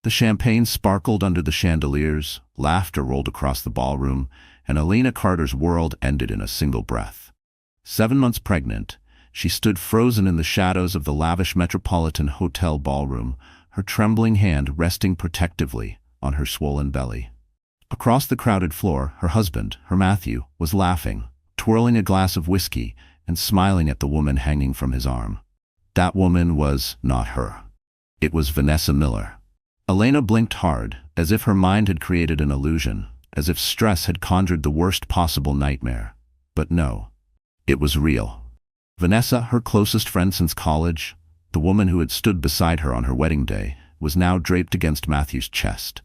The champagne sparkled under the chandeliers, laughter rolled across the ballroom, and Elena Carter's world ended in a single breath. 7 months pregnant, she stood frozen in the shadows of the lavish Metropolitan Hotel ballroom, her trembling hand resting protectively on her swollen belly. Across the crowded floor, her husband, her Matthew, was laughing, twirling a glass of whiskey and smiling at the woman hanging from his arm. That woman was not her. It was Vanessa Miller. Elena blinked hard, as if her mind had created an illusion, as if stress had conjured the worst possible nightmare. But no, it was real. Vanessa, her closest friend since college, the woman who had stood beside her on her wedding day, was now draped against Matthew's chest.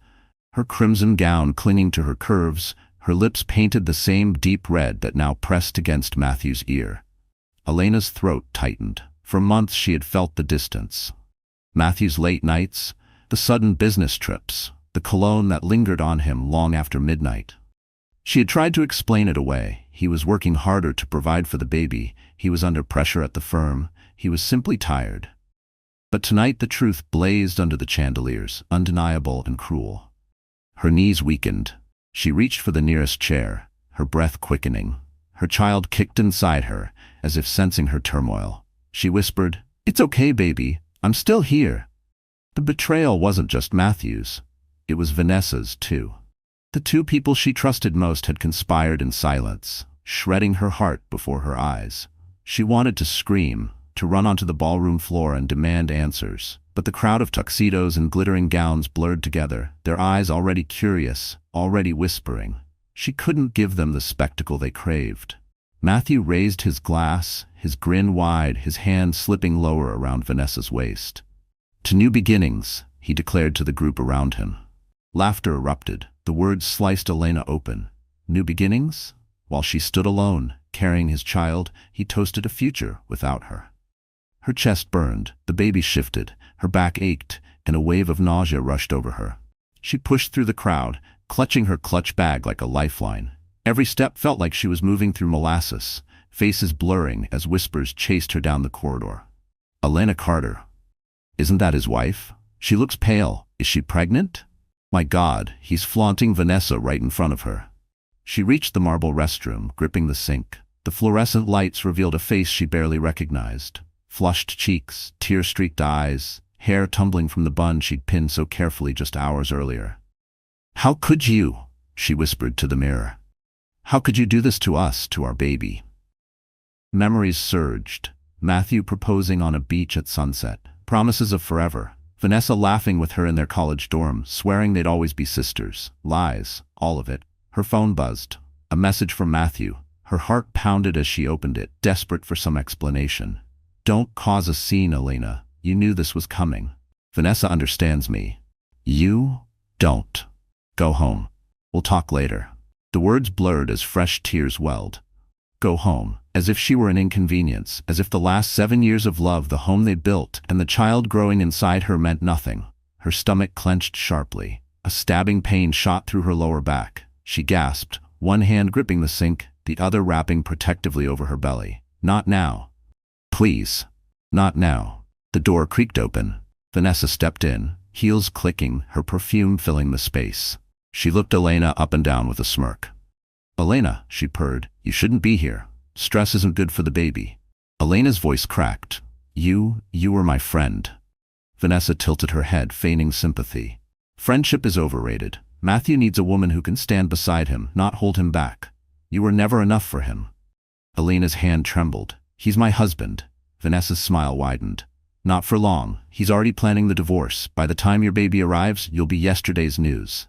Her crimson gown clinging to her curves, her lips painted the same deep red that now pressed against Matthew's ear. Elena's throat tightened. For months she had felt the distance. Matthew's late nights, the sudden business trips, the cologne that lingered on him long after midnight. She had tried to explain it away. He was working harder to provide for the baby. He was under pressure at the firm. He was simply tired. But tonight the truth blazed under the chandeliers, undeniable and cruel. Her knees weakened. She reached for the nearest chair, her breath quickening. Her child kicked inside her, as if sensing her turmoil. She whispered, "It's okay, baby. I'm still here." The betrayal wasn't just Matthew's. It was Vanessa's, too. The two people she trusted most had conspired in silence, shredding her heart before her eyes. She wanted to scream, to run onto the ballroom floor and demand answers. But the crowd of tuxedos and glittering gowns blurred together, their eyes already curious, already whispering. She couldn't give them the spectacle they craved. Matthew raised his glass, his grin wide, his hand slipping lower around Vanessa's waist. "To new beginnings," he declared to the group around him. Laughter erupted. The words sliced Elena open. New beginnings? While she stood alone, carrying his child, he toasted a future without her. Her chest burned, the baby shifted, her back ached, and a wave of nausea rushed over her. She pushed through the crowd, clutching her clutch bag like a lifeline. Every step felt like she was moving through molasses, faces blurring as whispers chased her down the corridor. "Elena Carter. Isn't that his wife? She looks pale. Is she pregnant? My God, he's flaunting Vanessa right in front of her." She reached the marble restroom, gripping the sink. The fluorescent lights revealed a face she barely recognized. Flushed cheeks, tear-streaked eyes, hair tumbling from the bun she'd pinned so carefully just hours earlier. "How could you?" she whispered to the mirror. "How could you do this to us, to our baby?" Memories surged. Matthew proposing on a beach at sunset. Promises of forever. Vanessa laughing with her in their college dorm, swearing they'd always be sisters. Lies. All of it. Her phone buzzed. A message from Matthew. Her heart pounded as she opened it, desperate for some explanation. "Don't cause a scene, Elena. You knew this was coming. Vanessa understands me. You don't. Go home. We'll talk later." The words blurred as fresh tears welled. Go home, as if she were an inconvenience, as if the last 7 years of love, the home they'd built, and the child growing inside her meant nothing. Her stomach clenched sharply. A stabbing pain shot through her lower back. She gasped, one hand gripping the sink, the other wrapping protectively over her belly. "Not now. Please. Not now." The door creaked open. Vanessa stepped in, heels clicking, her perfume filling the space. She looked Elena up and down with a smirk. "Elena," she purred, "you shouldn't be here. Stress isn't good for the baby." Elena's voice cracked. You were my friend." Vanessa tilted her head, feigning sympathy. "Friendship is overrated. Matthew needs a woman who can stand beside him, not hold him back. You were never enough for him." Elena's hand trembled. "He's my husband." Vanessa's smile widened. "Not for long. He's already planning the divorce. By the time your baby arrives, you'll be yesterday's news."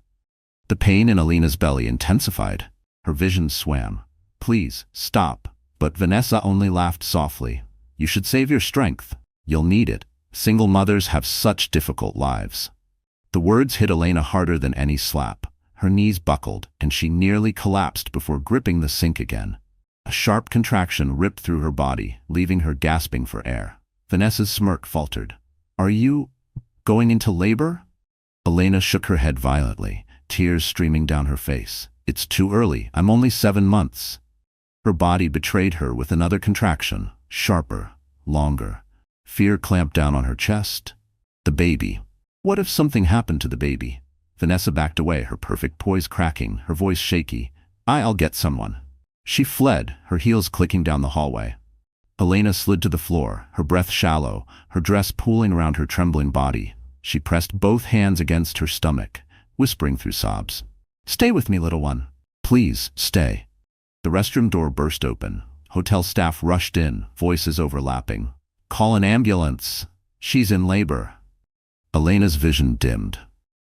The pain in Elena's belly intensified. Her vision swam. "Please, stop." But Vanessa only laughed softly. "You should save your strength. You'll need it. Single mothers have such difficult lives." The words hit Elena harder than any slap. Her knees buckled, and she nearly collapsed before gripping the sink again. A sharp contraction ripped through her body, leaving her gasping for air. Vanessa's smirk faltered. "Are you going into labor?" Elena shook her head violently, tears streaming down her face. "It's too early. I'm only 7 months." Her body betrayed her with another contraction, sharper, longer. Fear clamped down on her chest. The baby. What if something happened to the baby? Vanessa backed away, her perfect poise cracking, her voice shaky. I'll get someone. She fled, her heels clicking down the hallway. Elena slid to the floor, her breath shallow, her dress pooling around her trembling body. She pressed both hands against her stomach, whispering through sobs. Stay with me, little one. Please, stay. The restroom door burst open. Hotel staff rushed in, voices overlapping. Call an ambulance. She's in labor. Elena's vision dimmed.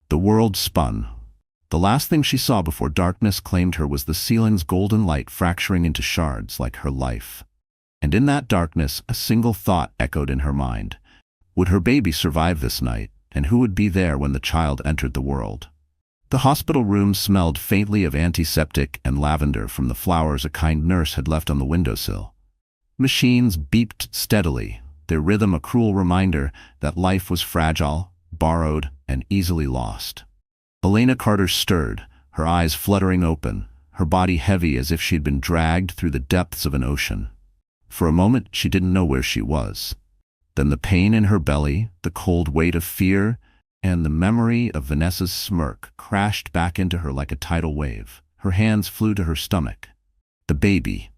The world spun. The last thing she saw before darkness claimed her was the ceiling's golden light fracturing into shards like her life. And in that darkness, a single thought echoed in her mind. Would her baby survive this night, and who would be there when the child entered the world? The hospital room smelled faintly of antiseptic and lavender from the flowers a kind nurse had left on the windowsill. Machines beeped steadily, their rhythm a cruel reminder that life was fragile, borrowed, and easily lost. Elena Carter stirred, her eyes fluttering open, her body heavy as if she'd been dragged through the depths of an ocean. For a moment, she didn't know where she was. Then the pain in her belly, the cold weight of fear, and the memory of Vanessa's smirk crashed back into her like a tidal wave. Her hands flew to her stomach. The baby.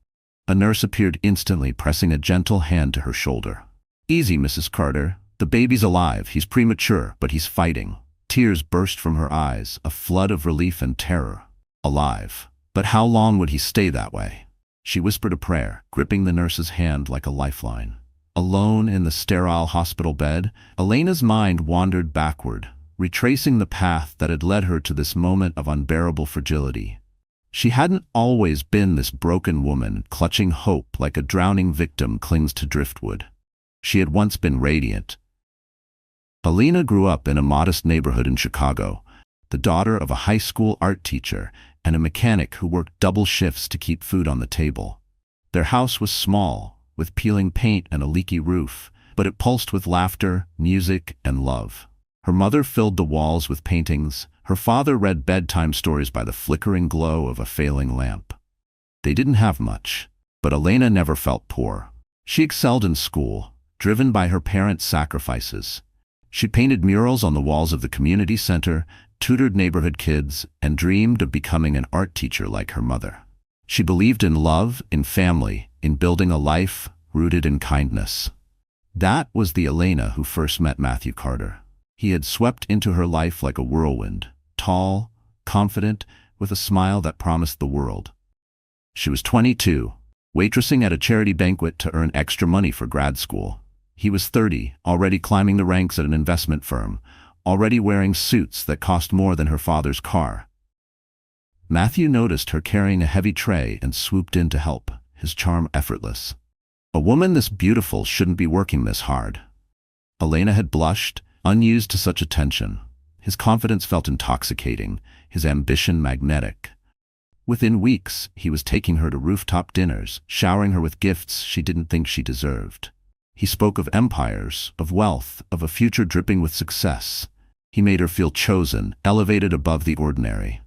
A nurse appeared instantly, pressing a gentle hand to her shoulder. Easy, Mrs. Carter. The baby's alive. He's premature, but he's fighting. Tears burst from her eyes, a flood of relief and terror. Alive. But how long would he stay that way? She whispered a prayer, gripping the nurse's hand like a lifeline. Alone in the sterile hospital bed, Elena's mind wandered backward, retracing the path that had led her to this moment of unbearable fragility. She hadn't always been this broken woman, clutching hope like a drowning victim clings to driftwood. She had once been radiant. Elena grew up in a modest neighborhood in Chicago, the daughter of a high school art teacher and a mechanic who worked double shifts to keep food on the table. Their house was small, with peeling paint and a leaky roof, but it pulsed with laughter, music, and love. Her mother filled the walls with paintings. Her father read bedtime stories by the flickering glow of a failing lamp. They didn't have much, but Elena never felt poor. She excelled in school, driven by her parents' sacrifices. She painted murals on the walls of the community center, tutored neighborhood kids, and dreamed of becoming an art teacher like her mother. She believed in love, in family, in building a life rooted in kindness. That was the Elena who first met Matthew Carter. He had swept into her life like a whirlwind, tall, confident, with a smile that promised the world. She was 22, waitressing at a charity banquet to earn extra money for grad school. He was 30, already climbing the ranks at an investment firm, already wearing suits that cost more than her father's car. Matthew noticed her carrying a heavy tray and swooped in to help, his charm effortless. A woman this beautiful shouldn't be working this hard. Elena had blushed, unused to such attention. His confidence felt intoxicating, his ambition magnetic. Within weeks, he was taking her to rooftop dinners, showering her with gifts she didn't think she deserved. He spoke of empires, of wealth, of a future dripping with success. He made her feel chosen, elevated above the ordinary.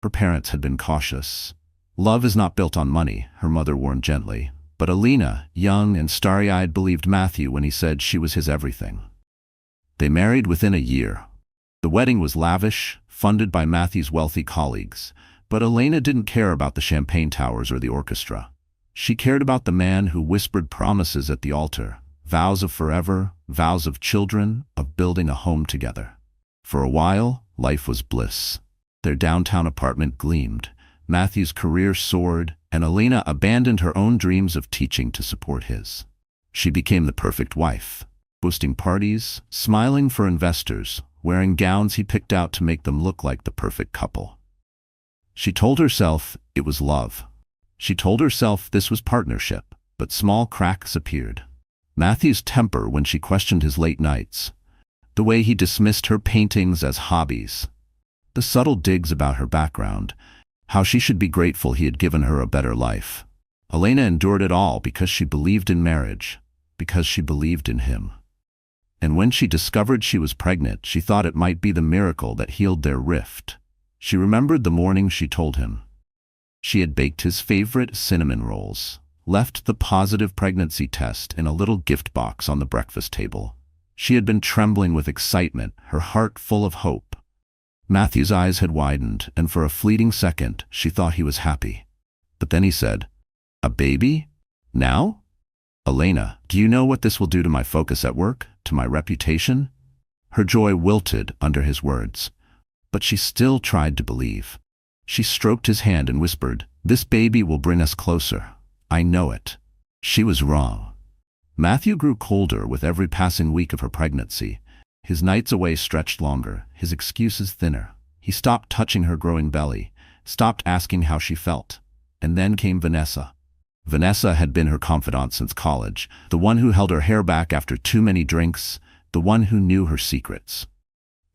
Her parents had been cautious. Love is not built on money, her mother warned gently. But Elena, young and starry-eyed, believed Matthew when he said she was his everything. They married within a year. The wedding was lavish, funded by Matthew's wealthy colleagues, but Elena didn't care about the champagne towers or the orchestra. She cared about the man who whispered promises at the altar, vows of forever, vows of children, of building a home together. For a while, life was bliss. Their downtown apartment gleamed, Matthew's career soared, and Elena abandoned her own dreams of teaching to support his. She became the perfect wife, boosting parties, smiling for investors, wearing gowns he picked out to make them look like the perfect couple. She told herself it was love. She told herself this was partnership, but small cracks appeared. Matthew's temper when she questioned his late nights, the way he dismissed her paintings as hobbies, the subtle digs about her background, how she should be grateful he had given her a better life. Elena endured it all because she believed in marriage, because she believed in him. And when she discovered she was pregnant, she thought it might be the miracle that healed their rift. She remembered the morning she told him. She had baked his favorite cinnamon rolls, left the positive pregnancy test in a little gift box on the breakfast table. She had been trembling with excitement, her heart full of hope. Matthew's eyes had widened, and for a fleeting second, she thought he was happy. But then he said, "A baby? Now? Elena, do you know what this will do to my focus at work, to my reputation?" Her joy wilted under his words, but she still tried to believe. She stroked his hand and whispered, "This baby will bring us closer. I know it." She was wrong. Matthew grew colder with every passing week of her pregnancy. His nights away stretched longer, his excuses thinner. He stopped touching her growing belly, stopped asking how she felt. And then came Vanessa. Vanessa had been her confidant since college, the one who held her hair back after too many drinks, the one who knew her secrets.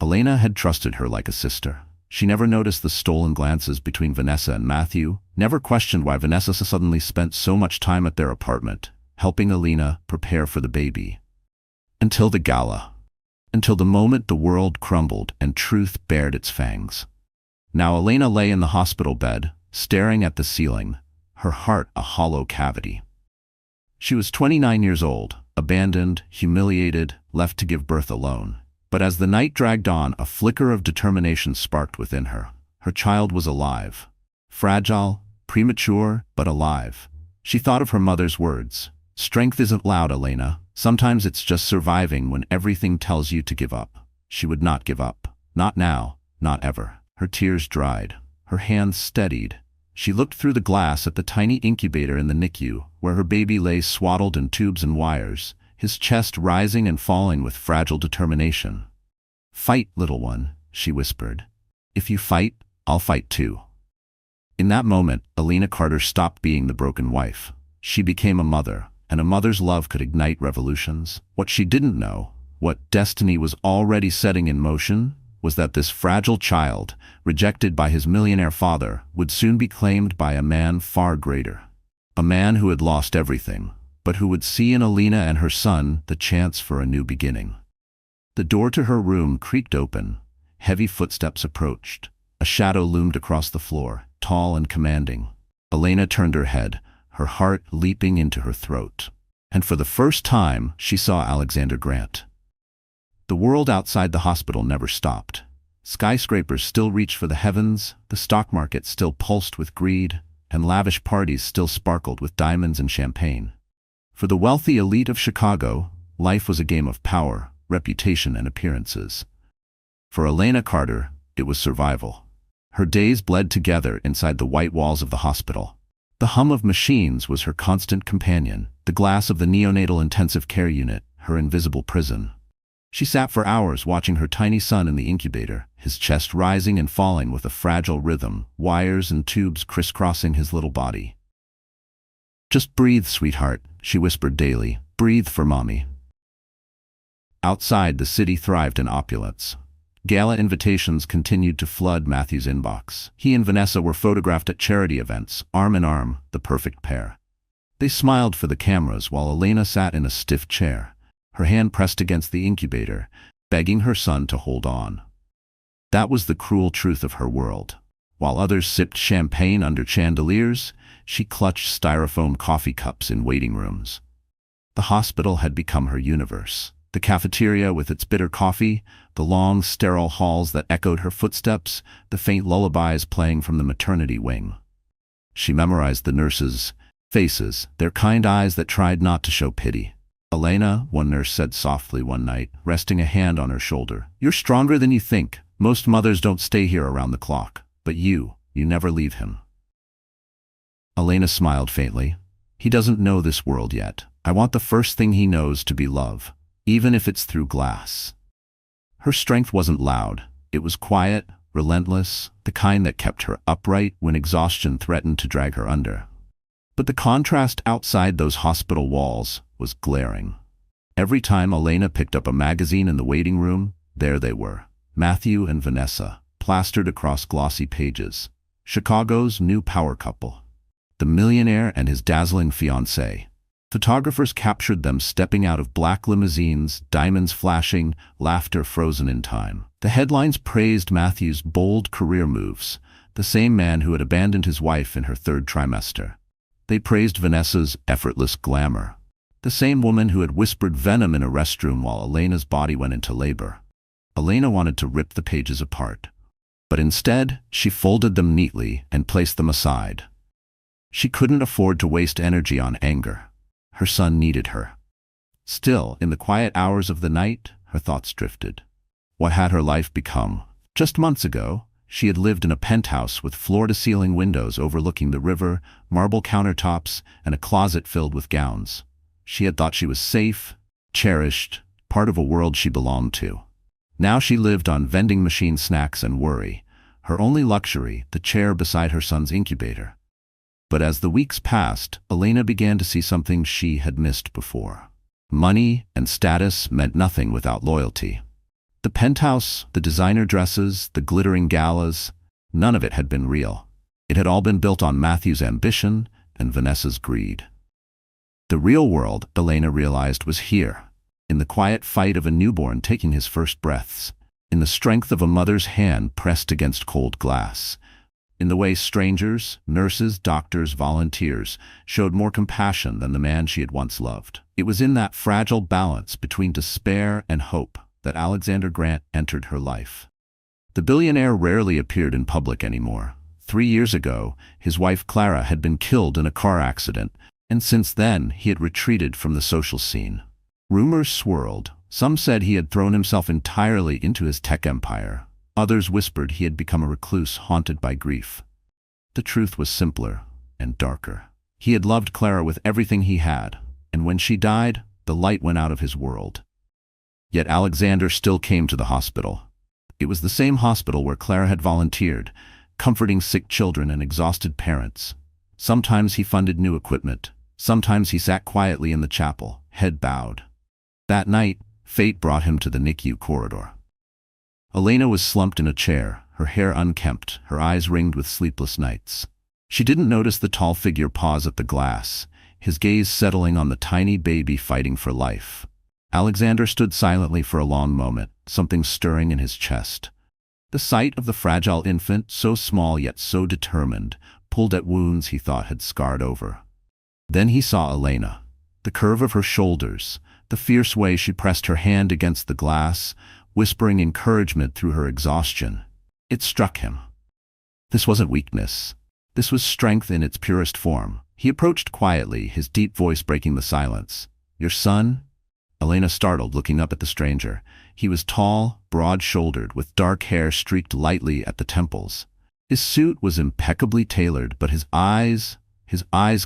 Elena had trusted her like a sister. She never noticed the stolen glances between Vanessa and Matthew, never questioned why Vanessa suddenly spent so much time at their apartment, helping Elena prepare for the baby. Until the gala. Until the moment the world crumbled and truth bared its fangs. Now Elena lay in the hospital bed, staring at the ceiling, her heart a hollow cavity. She was 29 years old, abandoned, humiliated, left to give birth alone. But as the night dragged on, a flicker of determination sparked within her. Her child was alive. Fragile, premature, but alive. She thought of her mother's words. "Strength isn't loud, Elena. Sometimes it's just surviving when everything tells you to give up." She would not give up. Not now, not ever. Her tears dried. Her hands steadied. She looked through the glass at the tiny incubator in the NICU, where her baby lay swaddled in tubes and wires, his chest rising and falling with fragile determination. "Fight, little one," she whispered. "If you fight, I'll fight too." In that moment, Elena Carter stopped being the broken wife. She became a mother, and a mother's love could ignite revolutions. What she didn't know, what destiny was already setting in motion, was that this fragile child, rejected by his millionaire father, would soon be claimed by a man far greater. A man who had lost everything, but who would see in Elena and her son the chance for a new beginning. The door to her room creaked open. Heavy footsteps approached. A shadow loomed across the floor, tall and commanding. Elena turned her head, her heart leaping into her throat. And for the first time, she saw Alexander Grant. The world outside the hospital never stopped. Skyscrapers still reached for the heavens, the stock market still pulsed with greed, and lavish parties still sparkled with diamonds and champagne. For the wealthy elite of Chicago, life was a game of power, reputation, and appearances. For Elena Carter, it was survival. Her days bled together inside the white walls of the hospital. The hum of machines was her constant companion, the glass of the neonatal intensive care unit, her invisible prison. She sat for hours watching her tiny son in the incubator, his chest rising and falling with a fragile rhythm, wires and tubes crisscrossing his little body. "Just breathe, sweetheart," she whispered daily. "Breathe for mommy." Outside, the city thrived in opulence. Gala invitations continued to flood Matthew's inbox. He and Vanessa were photographed at charity events, arm in arm, the perfect pair. They smiled for the cameras while Elena sat in a stiff chair, her hand pressed against the incubator, begging her son to hold on. That was the cruel truth of her world. While others sipped champagne under chandeliers, she clutched styrofoam coffee cups in waiting rooms. The hospital had become her universe. The cafeteria with its bitter coffee, the long, sterile halls that echoed her footsteps, the faint lullabies playing from the maternity wing. She memorized the nurses' faces, their kind eyes that tried not to show pity. "Elena," one nurse said softly one night, resting a hand on her shoulder, "you're stronger than you think. Most mothers don't stay here around the clock. But you never leave him." Elena smiled faintly. "He doesn't know this world yet. I want the first thing he knows to be love, even if it's through glass." Her strength wasn't loud. It was quiet, relentless, the kind that kept her upright when exhaustion threatened to drag her under. But the contrast outside those hospital walls was glaring. Every time Elena picked up a magazine in the waiting room, there they were, Matthew and Vanessa, plastered across glossy pages. Chicago's new power couple. The millionaire and his dazzling fiancée. Photographers captured them stepping out of black limousines, diamonds flashing, laughter frozen in time. The headlines praised Matthew's bold career moves, the same man who had abandoned his wife in her third trimester. They praised Vanessa's effortless glamour, The same woman who had whispered venom in a restroom while Elena's body went into labor. Elena wanted to rip the pages apart. But instead, she folded them neatly and placed them aside. She couldn't afford to waste energy on anger. Her son needed her. Still, in the quiet hours of the night, her thoughts drifted. What had her life become? Just months ago, she had lived in a penthouse with floor-to-ceiling windows overlooking the river, marble countertops, and a closet filled with gowns. She had thought she was safe, cherished, part of a world she belonged to. Now she lived on vending machine snacks and worry, her only luxury the chair beside her son's incubator. But as the weeks passed, Elena began to see something she had missed before. Money and status meant nothing without loyalty. The penthouse, the designer dresses, the glittering galas, none of it had been real. It had all been built on Matthew's ambition and Vanessa's greed. The real world, Elena realized, was here, in the quiet fight of a newborn taking his first breaths, in the strength of a mother's hand pressed against cold glass, in the way strangers, nurses, doctors, volunteers showed more compassion than the man she had once loved. It was in that fragile balance between despair and hope that Alexander Grant entered her life. The billionaire rarely appeared in public anymore. 3 years ago, his wife Clara had been killed in a car accident, and since then he had retreated from the social scene. Rumors swirled. Some said he had thrown himself entirely into his tech empire. Others whispered he had become a recluse haunted by grief. The truth was simpler and darker. He had loved Clara with everything he had, and when she died, the light went out of his world. Yet Alexander still came to the hospital. It was the same hospital where Clara had volunteered, comforting sick children and exhausted parents. Sometimes he funded new equipment. Sometimes he sat quietly in the chapel, head bowed. That night, fate brought him to the NICU corridor. Elena was slumped in a chair, her hair unkempt, her eyes ringed with sleepless nights. She didn't notice the tall figure pause at the glass, his gaze settling on the tiny baby fighting for life. Alexander stood silently for a long moment, something stirring in his chest. The sight of the fragile infant, so small yet so determined, pulled at wounds he thought had scarred over. Then he saw Elena, the curve of her shoulders, the fierce way she pressed her hand against the glass, whispering encouragement through her exhaustion. It struck him. This wasn't weakness. This was strength in its purest form. He approached quietly, his deep voice breaking the silence. "Your son?" Elena startled, looking up at the stranger. He was tall, broad-shouldered, with dark hair streaked lightly at the temples. His suit was impeccably tailored, but his eyes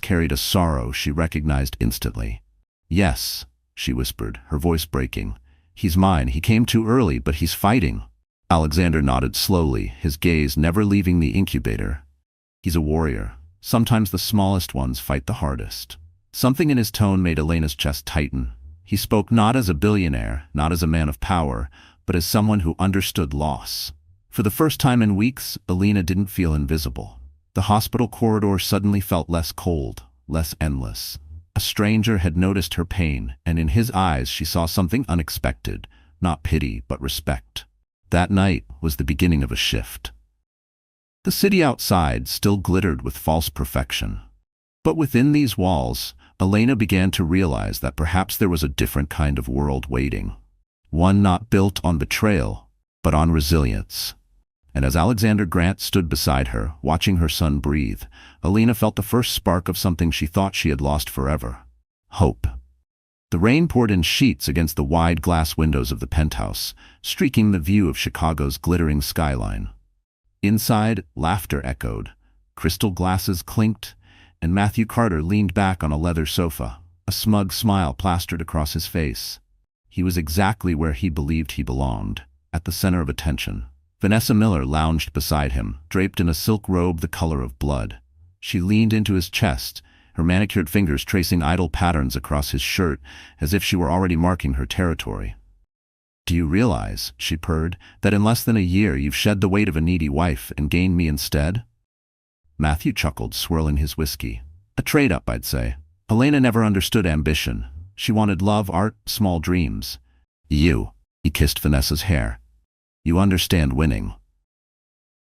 carried a sorrow she recognized instantly. "Yes," she whispered, her voice breaking. "He's mine. He came too early, but he's fighting." Alexander nodded slowly, his gaze never leaving the incubator. "He's a warrior. Sometimes the smallest ones fight the hardest." Something in his tone made Elena's chest tighten. He spoke not as a billionaire, not as a man of power, but as someone who understood loss. For the first time in weeks, Elena didn't feel invisible. The hospital corridor suddenly felt less cold, less endless. A stranger had noticed her pain, and in his eyes she saw something unexpected, not pity but respect. That night was the beginning of a shift. The city outside still glittered with false perfection. But within these walls, Elena began to realize that perhaps there was a different kind of world waiting. One not built on betrayal, but on resilience. And as Alexander Grant stood beside her, watching her son breathe, Elena felt the first spark of something she thought she had lost forever: hope. The rain poured in sheets against the wide glass windows of the penthouse, streaking the view of Chicago's glittering skyline. Inside, laughter echoed, crystal glasses clinked, and Matthew Carter leaned back on a leather sofa, a smug smile plastered across his face. He was exactly where he believed he belonged, at the center of attention. Vanessa Miller lounged beside him, draped in a silk robe the color of blood. She leaned into his chest, her manicured fingers tracing idle patterns across his shirt, as if she were already marking her territory. "Do you realize," she purred, "that in less than a year you've shed the weight of a needy wife and gained me instead?" Matthew chuckled, swirling his whiskey. "A trade-up, I'd say." Elena never understood ambition. She wanted love, art, small dreams. "You," he kissed Vanessa's hair. "You understand winning."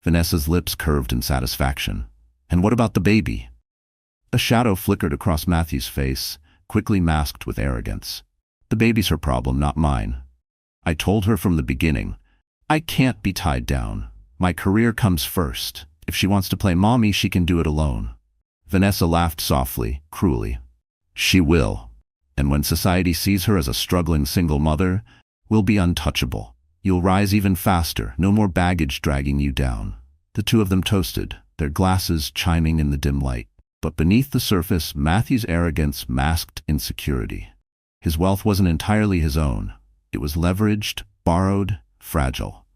Vanessa's lips curved in satisfaction. "And what about the baby?" A shadow flickered across Matthew's face, quickly masked with arrogance. The baby's her problem, not mine. I told her from the beginning, I can't be tied down. My career comes first. If she wants to play mommy, she can do it alone. Vanessa laughed softly, cruelly. She will. And when society sees her as a struggling single mother, we'll be untouchable. You'll rise even faster, no more baggage dragging you down. The two of them toasted, their glasses chiming in the dim light. But beneath the surface, Matthew's arrogance masked insecurity. His wealth wasn't entirely his own. It was leveraged, borrowed, fragile.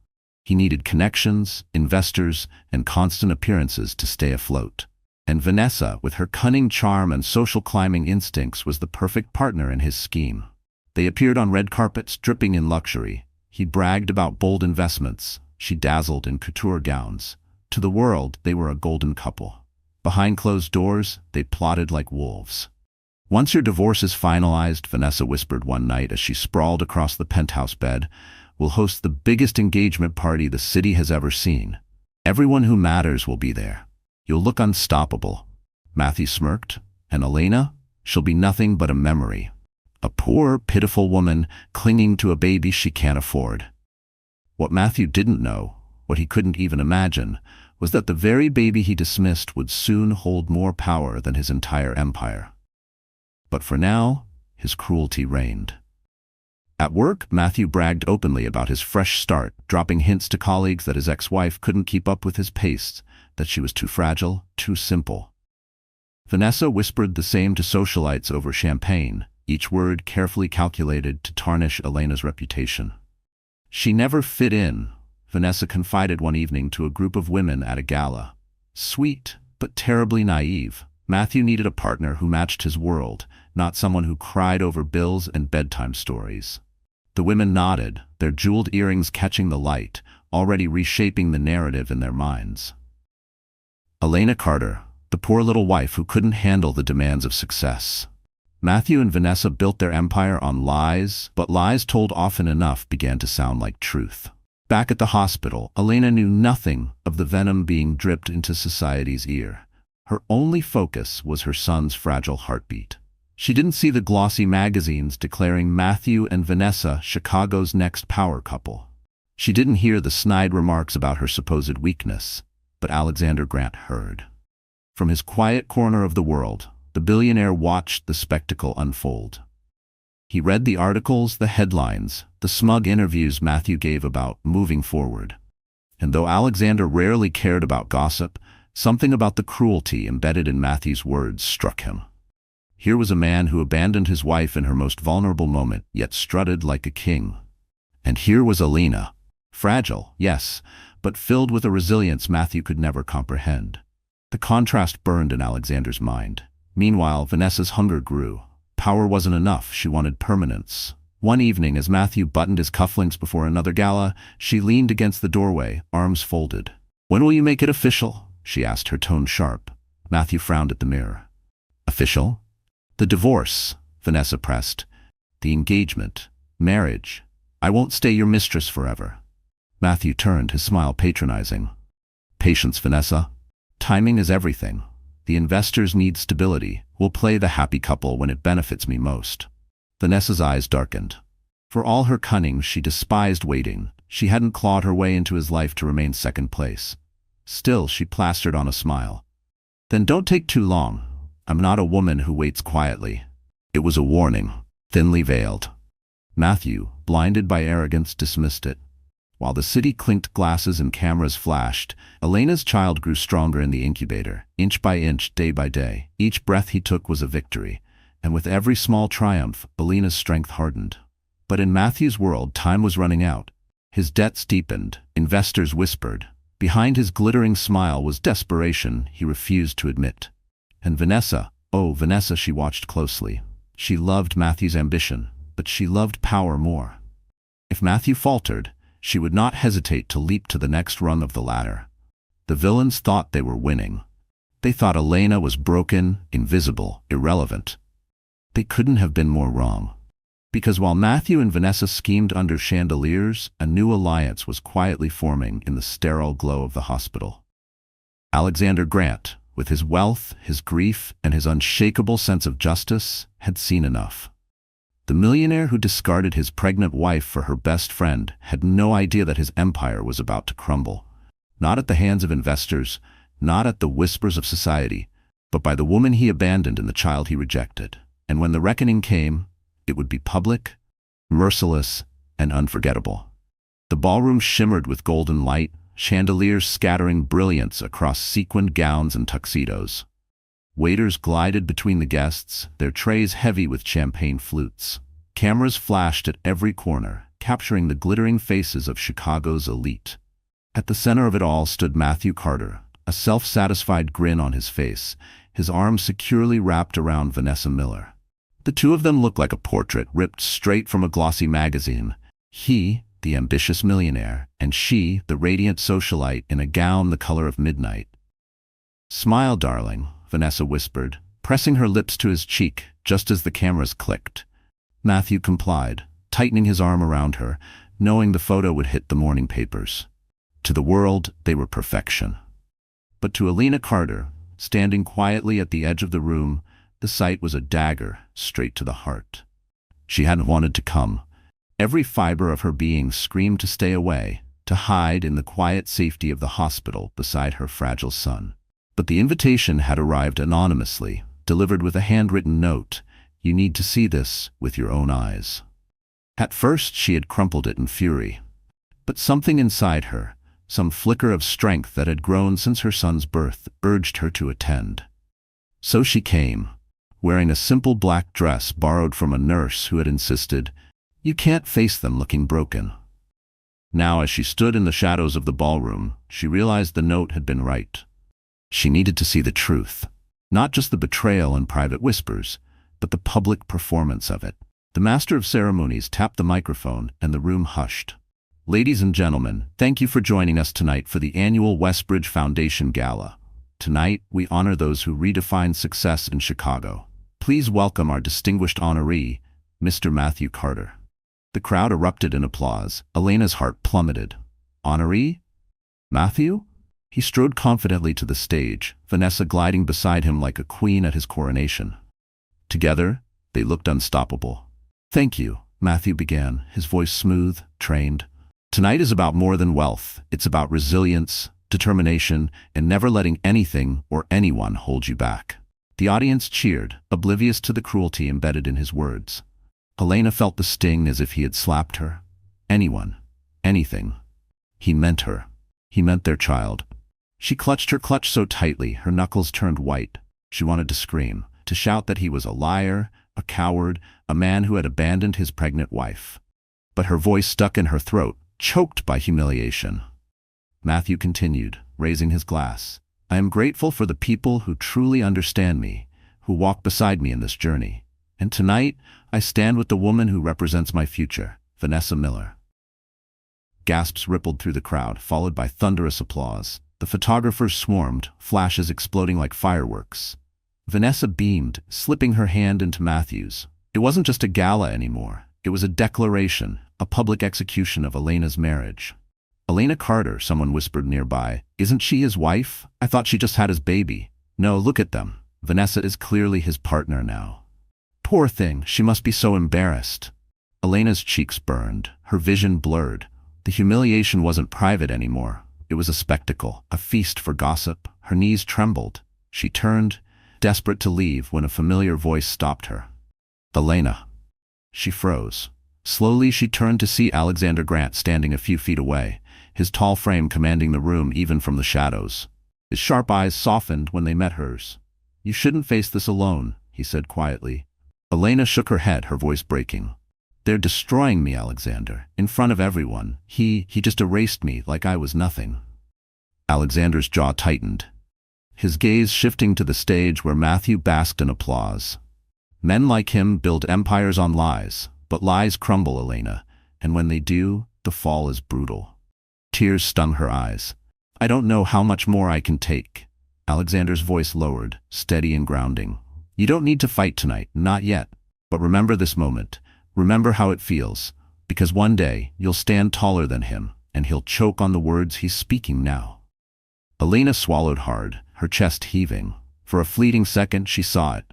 He needed connections, investors, and constant appearances to stay afloat. And Vanessa, with her cunning charm and social climbing instincts, was the perfect partner in his scheme. They appeared on red carpets, dripping in luxury. He bragged about bold investments. She dazzled in couture gowns. To the world, they were a golden couple. Behind closed doors, they plotted like wolves. Once your divorce is finalized, Vanessa whispered one night as she sprawled across the penthouse bed, we'll host the biggest engagement party the city has ever seen. Everyone who matters will be there. You'll look unstoppable. Matthew smirked. And Elena? She'll be nothing but a memory. A poor, pitiful woman clinging to a baby she can't afford. What Matthew didn't know, what he couldn't even imagine, was that the very baby he dismissed would soon hold more power than his entire empire. But for now, his cruelty reigned. At work, Matthew bragged openly about his fresh start, dropping hints to colleagues that his ex-wife couldn't keep up with his pace, that she was too fragile, too simple. Vanessa whispered the same to socialites over champagne, each word carefully calculated to tarnish Elena's reputation. She never fit in, Vanessa confided one evening to a group of women at a gala. Sweet, but terribly naive, Matthew needed a partner who matched his world, not someone who cried over bills and bedtime stories. The women nodded, their jeweled earrings catching the light, already reshaping the narrative in their minds. Elena Carter, the poor little wife who couldn't handle the demands of success. Matthew and Vanessa built their empire on lies, but lies told often enough began to sound like truth. Back at the hospital, Elena knew nothing of the venom being dripped into society's ear. Her only focus was her son's fragile heartbeat. She didn't see the glossy magazines declaring Matthew and Vanessa Chicago's next power couple. She didn't hear the snide remarks about her supposed weakness, but Alexander Grant heard. From his quiet corner of the world, the billionaire watched the spectacle unfold. He read the articles, the headlines, the smug interviews Matthew gave about moving forward. And though Alexander rarely cared about gossip, something about the cruelty embedded in Matthew's words struck him. Here was a man who abandoned his wife in her most vulnerable moment, yet strutted like a king. And here was Elena. Fragile, yes, but filled with a resilience Matthew could never comprehend. The contrast burned in Alexander's mind. Meanwhile, Vanessa's hunger grew. Power wasn't enough, she wanted permanence. One evening, as Matthew buttoned his cufflinks before another gala, she leaned against the doorway, arms folded. "When will you make it official?" she asked, her tone sharp. Matthew frowned at the mirror. "Official?" "The divorce," Vanessa pressed. "The engagement. Marriage. I won't stay your mistress forever." Matthew turned, his smile patronizing. "Patience, Vanessa. Timing is everything. The investors need stability. We'll play the happy couple when it benefits me most." Vanessa's eyes darkened. For all her cunning, she despised waiting. She hadn't clawed her way into his life to remain second place. Still, she plastered on a smile. "Then don't take too long. I'm not a woman who waits quietly." It was a warning, thinly veiled. Matthew, blinded by arrogance, dismissed it. While the city clinked glasses and cameras flashed, Elena's child grew stronger in the incubator, inch by inch, day by day. Each breath he took was a victory, and with every small triumph, Elena's strength hardened. But in Matthew's world, time was running out. His debts deepened, investors whispered. Behind his glittering smile was desperation he refused to admit. And Vanessa, oh, Vanessa, she watched closely. She loved Matthew's ambition, but she loved power more. If Matthew faltered, she would not hesitate to leap to the next rung of the ladder. The villains thought they were winning. They thought Elena was broken, invisible, irrelevant. They couldn't have been more wrong. Because while Matthew and Vanessa schemed under chandeliers, a new alliance was quietly forming in the sterile glow of the hospital. Alexander Grant, with his wealth, his grief, and his unshakable sense of justice, had seen enough. The millionaire who discarded his pregnant wife for her best friend had no idea that his empire was about to crumble. Not at the hands of investors, not at the whispers of society, but by the woman he abandoned and the child he rejected. And when the reckoning came, it would be public, merciless, and unforgettable. The ballroom shimmered with golden light, chandeliers scattering brilliance across sequined gowns and tuxedos. Waiters glided between the guests, their trays heavy with champagne flutes. Cameras flashed at every corner, capturing the glittering faces of Chicago's elite. At the center of it all stood Matthew Carter, a self-satisfied grin on his face, his arms securely wrapped around Vanessa Miller. The two of them looked like a portrait ripped straight from a glossy magazine. He, the ambitious millionaire, and she, the radiant socialite in a gown the color of midnight. "Smile, darling," Vanessa whispered, pressing her lips to his cheek just as the cameras clicked. Matthew complied, tightening his arm around her, knowing the photo would hit the morning papers. To the world, they were perfection. But to Alina Carter, standing quietly at the edge of the room, the sight was a dagger straight to the heart. She hadn't wanted to come. Every fiber of her being screamed to stay away, to hide in the quiet safety of the hospital beside her fragile son. But the invitation had arrived anonymously, delivered with a handwritten note. "You need to see this with your own eyes." At first she had crumpled it in fury. But something inside her, some flicker of strength that had grown since her son's birth, urged her to attend. So she came, wearing a simple black dress borrowed from a nurse who had insisted, "You can't face them looking broken." Now, as she stood in the shadows of the ballroom, she realized the note had been right. She needed to see the truth, not just the betrayal and private whispers, but the public performance of it. The master of ceremonies tapped the microphone and the room hushed. "Ladies and gentlemen, thank you for joining us tonight for the annual Westbridge Foundation Gala. Tonight, we honor those who redefined success in Chicago. Please welcome our distinguished honoree, Mr. Matthew Carter." The crowd erupted in applause. Elena's heart plummeted. Honoree? Matthew? He strode confidently to the stage, Vanessa gliding beside him like a queen at his coronation. Together, they looked unstoppable. "Thank you," Matthew began, his voice smooth, trained. "Tonight is about more than wealth. It's about resilience, determination, and never letting anything or anyone hold you back." The audience cheered, oblivious to the cruelty embedded in his words. Elena felt the sting as if he had slapped her. Anyone. Anything. He meant her. He meant their child. She clutched her clutch so tightly, her knuckles turned white. She wanted to scream, to shout that he was a liar, a coward, a man who had abandoned his pregnant wife. But her voice stuck in her throat, choked by humiliation. Matthew continued, raising his glass. "I am grateful for the people who truly understand me, who walk beside me in this journey. And tonight, I stand with the woman who represents my future, Vanessa Miller." Gasps rippled through the crowd, followed by thunderous applause. The photographers swarmed, flashes exploding like fireworks. Vanessa beamed, slipping her hand into Matthew's. It wasn't just a gala anymore. It was a declaration, a public execution of Elena's marriage. "Alina Carter," someone whispered nearby. "Isn't she his wife? I thought she just had his baby." "No, look at them. Vanessa is clearly his partner now." "Poor thing, she must be so embarrassed." Elena's cheeks burned, her vision blurred. The humiliation wasn't private anymore. It was a spectacle, a feast for gossip. Her knees trembled. She turned, desperate to leave, when a familiar voice stopped her. "Elena." She froze. Slowly she turned to see Alexander Grant standing a few feet away, his tall frame commanding the room even from the shadows. His sharp eyes softened when they met hers. "You shouldn't face this alone," he said quietly. Elena shook her head, her voice breaking. "They're destroying me, Alexander, in front of everyone. He just erased me like I was nothing." Alexander's jaw tightened, his gaze shifting to the stage where Matthew basked in applause. "Men like him build empires on lies, but lies crumble, Elena, and when they do, the fall is brutal." Tears stung her eyes. "I don't know how much more I can take." Alexander's voice lowered, steady and grounding. "You don't need to fight tonight, not yet. But remember this moment. Remember how it feels, because one day you'll stand taller than him, and he'll choke on the words he's speaking now." Elena swallowed hard, her chest heaving. For a fleeting second she saw it.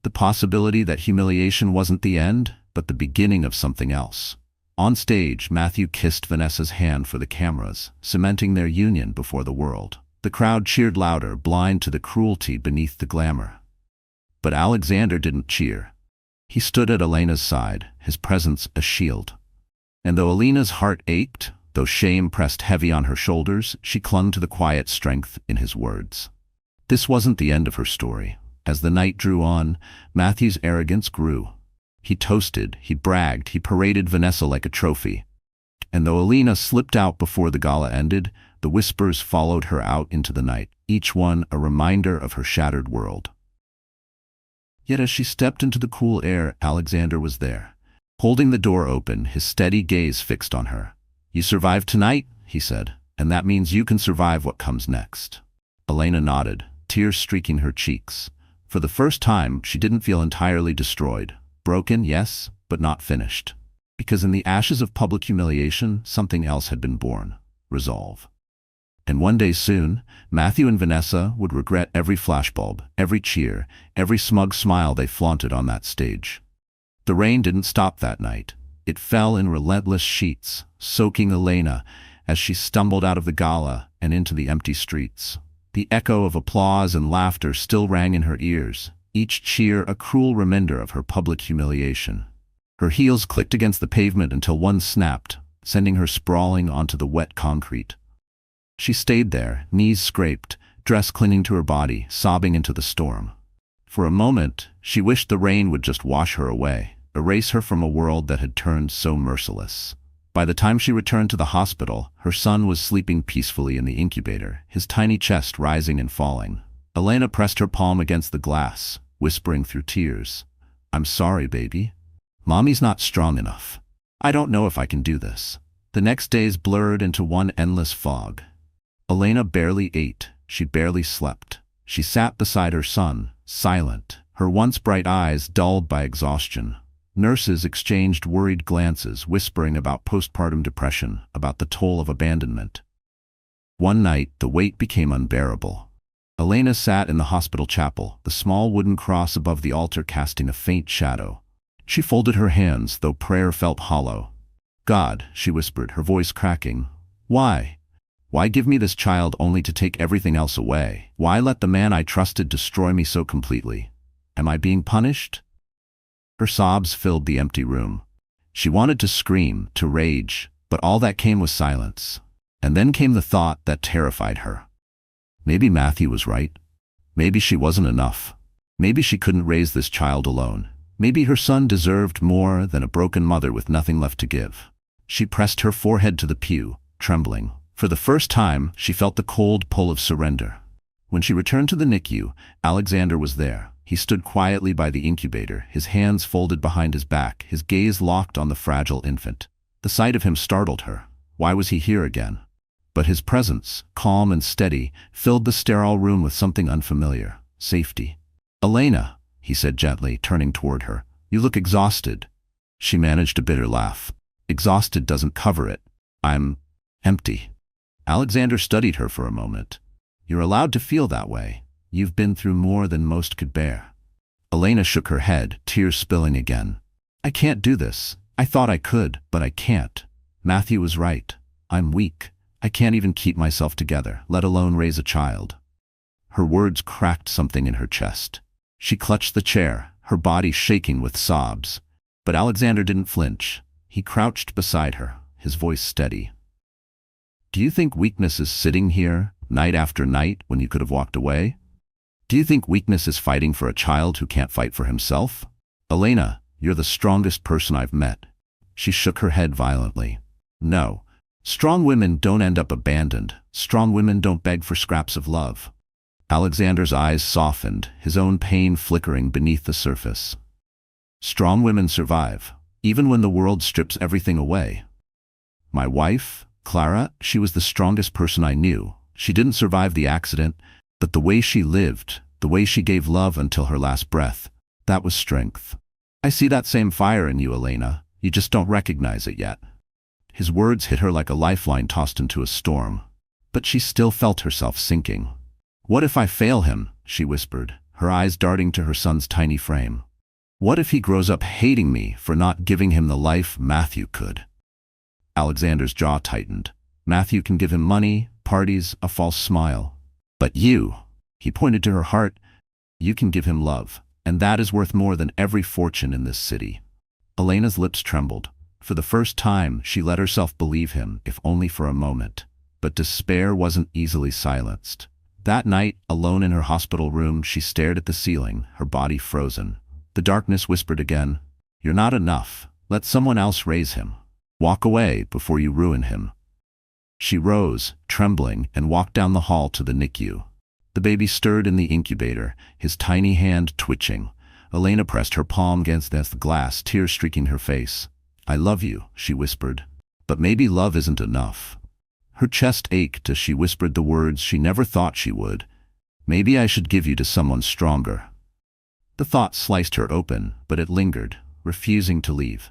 The possibility that humiliation wasn't the end, but the beginning of something else. On stage, Matthew kissed Vanessa's hand for the cameras, cementing their union before the world. The crowd cheered louder, blind to the cruelty beneath the glamour. But Alexander didn't cheer. He stood at Elena's side, his presence a shield. And though Elena's heart ached, though shame pressed heavy on her shoulders, she clung to the quiet strength in his words. This wasn't the end of her story. As the night drew on, Matthew's arrogance grew. He toasted, he bragged, he paraded Vanessa like a trophy. And though Elena slipped out before the gala ended, the whispers followed her out into the night, each one a reminder of her shattered world. Yet as she stepped into the cool air, Alexander was there. Holding the door open, his steady gaze fixed on her. "You survived tonight," he said, "and that means you can survive what comes next." Elena nodded, tears streaking her cheeks. For the first time, she didn't feel entirely destroyed. Broken, yes, but not finished. Because in the ashes of public humiliation, something else had been born: resolve. And one day soon, Matthew and Vanessa would regret every flashbulb, every cheer, every smug smile they flaunted on that stage. The rain didn't stop that night. It fell in relentless sheets, soaking Elena as she stumbled out of the gala and into the empty streets. The echo of applause and laughter still rang in her ears, each cheer a cruel reminder of her public humiliation. Her heels clicked against the pavement until one snapped, sending her sprawling onto the wet concrete. She stayed there, knees scraped, dress clinging to her body, sobbing into the storm. For a moment, she wished the rain would just wash her away, erase her from a world that had turned so merciless. By the time she returned to the hospital, her son was sleeping peacefully in the incubator, his tiny chest rising and falling. Elena pressed her palm against the glass, whispering through tears, "I'm sorry, baby. Mommy's not strong enough. I don't know if I can do this." The next days blurred into one endless fog. Elena barely ate, she barely slept. She sat beside her son, silent, her once bright eyes dulled by exhaustion. Nurses exchanged worried glances, whispering about postpartum depression, about the toll of abandonment. One night, the weight became unbearable. Elena sat in the hospital chapel, the small wooden cross above the altar casting a faint shadow. She folded her hands, though prayer felt hollow. "God," she whispered, her voice cracking, "why? Why give me this child only to take everything else away? Why let the man I trusted destroy me so completely? Am I being punished?" Her sobs filled the empty room. She wanted to scream, to rage, but all that came was silence. And then came the thought that terrified her. Maybe Matthew was right. Maybe she wasn't enough. Maybe she couldn't raise this child alone. Maybe her son deserved more than a broken mother with nothing left to give. She pressed her forehead to the pew, trembling. For the first time, she felt the cold pull of surrender. When she returned to the NICU, Alexander was there. He stood quietly by the incubator, his hands folded behind his back, his gaze locked on the fragile infant. The sight of him startled her. Why was he here again? But his presence, calm and steady, filled the sterile room with something unfamiliar: safety. "Elena," he said gently, turning toward her, "you look exhausted." She managed a bitter laugh. "Exhausted doesn't cover it. I'm empty." Alexander studied her for a moment. "You're allowed to feel that way. You've been through more than most could bear." Elena shook her head, tears spilling again. "I can't do this. I thought I could, but I can't. Matthew was right. I'm weak. I can't even keep myself together, let alone raise a child." Her words cracked something in her chest. She clutched the chair, her body shaking with sobs. But Alexander didn't flinch. He crouched beside her, his voice steady. "Do you think weakness is sitting here, night after night, when you could have walked away? Do you think weakness is fighting for a child who can't fight for himself? Elena, you're the strongest person I've met." She shook her head violently. "No. Strong women don't end up abandoned. Strong women don't beg for scraps of love." Alexander's eyes softened, his own pain flickering beneath the surface. "Strong women survive, even when the world strips everything away. My wife, Clara, she was the strongest person I knew. She didn't survive the accident, but the way she lived, the way she gave love until her last breath, that was strength. I see that same fire in you, Elena. You just don't recognize it yet." His words hit her like a lifeline tossed into a storm. But she still felt herself sinking. What if I fail him? She whispered, her eyes darting to her son's tiny frame. What if he grows up hating me for not giving him the life Matthew could? Alexander's jaw tightened. Matthew can give him money, parties, a false smile. But you, he pointed to her heart, you can give him love, and that is worth more than every fortune in this city. Elena's lips trembled. For the first time, she let herself believe him, if only for a moment. But despair wasn't easily silenced. That night, alone in her hospital room, she stared at the ceiling, her body frozen. The darkness whispered again, "You're not enough. Let someone else raise him. Walk away before you ruin him." She rose, trembling, and walked down the hall to the NICU. The baby stirred in the incubator, his tiny hand twitching. Elena pressed her palm against the glass, tears streaking her face. "I love you," she whispered. "But maybe love isn't enough." Her chest ached as she whispered the words she never thought she would. "Maybe I should give you to someone stronger." The thought sliced her open, but it lingered, refusing to leave.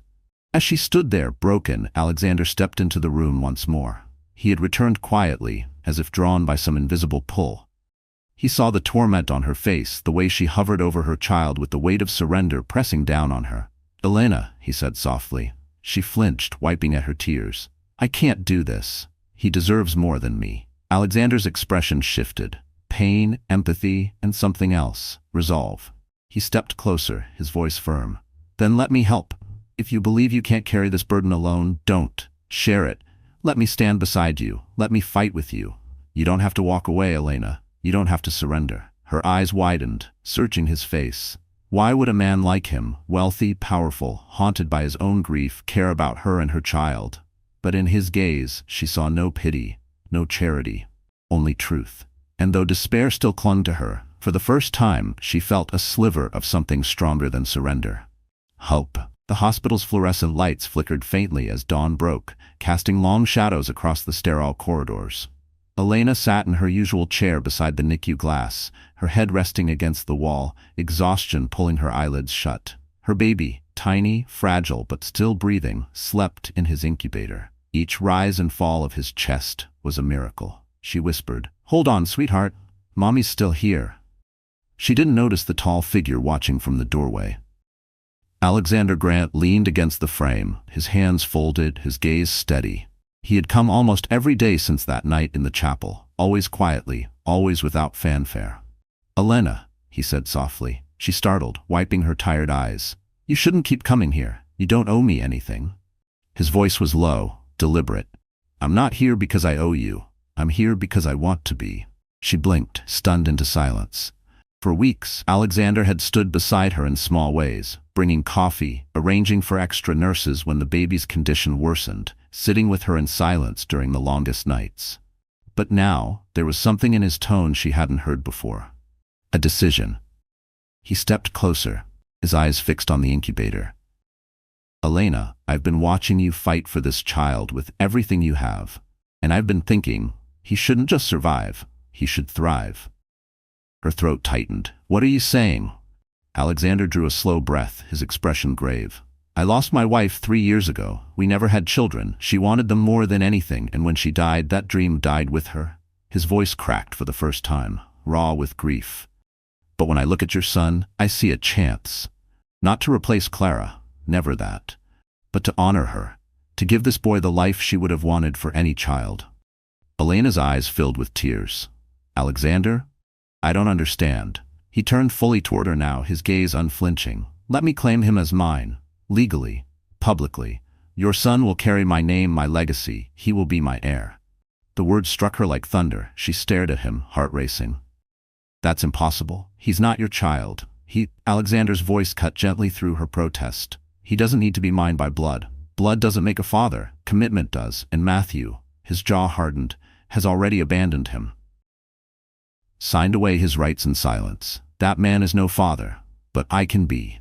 As she stood there, broken, Alexander stepped into the room once more. He had returned quietly, as if drawn by some invisible pull. He saw the torment on her face, the way she hovered over her child with the weight of surrender pressing down on her. "Elena," he said softly. She flinched, wiping at her tears. "I can't do this. He deserves more than me." Alexander's expression shifted. Pain, empathy, and something else. Resolve. He stepped closer, his voice firm. "Then let me help. If you believe you can't carry this burden alone, don't. Share it. Let me stand beside you. Let me fight with you. You don't have to walk away, Elena. You don't have to surrender." Her eyes widened, searching his face. Why would a man like him, wealthy, powerful, haunted by his own grief, care about her and her child? But in his gaze, she saw no pity, no charity, only truth. And though despair still clung to her, for the first time she felt a sliver of something stronger than surrender. Hope. The hospital's fluorescent lights flickered faintly as dawn broke, casting long shadows across the sterile corridors. Elena sat in her usual chair beside the NICU glass, her head resting against the wall, exhaustion pulling her eyelids shut. Her baby, tiny, fragile, but still breathing, slept in his incubator. Each rise and fall of his chest was a miracle. She whispered, "Hold on, sweetheart. Mommy's still here." She didn't notice the tall figure watching from the doorway. Alexander Grant leaned against the frame, his hands folded, his gaze steady. He had come almost every day since that night in the chapel, always quietly, always without fanfare. "Elena," he said softly. She startled, wiping her tired eyes. "You shouldn't keep coming here. You don't owe me anything." His voice was low, deliberate. "I'm not here because I owe you. I'm here because I want to be." She blinked, stunned into silence. For weeks, Alexander had stood beside her in small ways, bringing coffee, arranging for extra nurses when the baby's condition worsened, sitting with her in silence during the longest nights. But now, there was something in his tone she hadn't heard before. A decision. He stepped closer, his eyes fixed on the incubator. "Elena, I've been watching you fight for this child with everything you have, and I've been thinking, he shouldn't just survive, he should thrive." Her throat tightened. "What are you saying?" Alexander drew a slow breath, his expression grave. "I lost my wife 3 years ago. We never had children. She wanted them more than anything, and when she died, that dream died with her." His voice cracked for the first time, raw with grief. "But when I look at your son, I see a chance. Not to replace Clara, never that. But to honor her, to give this boy the life she would have wanted for any child." Elena's eyes filled with tears. "Alexander? I don't understand." He turned fully toward her now, his gaze unflinching. "Let me claim him as mine. Legally, publicly. Your son will carry my name, my legacy. He will be my heir." The words struck her like thunder. She stared at him, heart racing. "That's impossible. He's not your child. Alexander's voice cut gently through her protest. "He doesn't need to be mine by blood. Blood doesn't make a father. Commitment does. And Matthew," his jaw hardened, "has already abandoned him. Signed away his rights in silence. That man is no father, but I can be."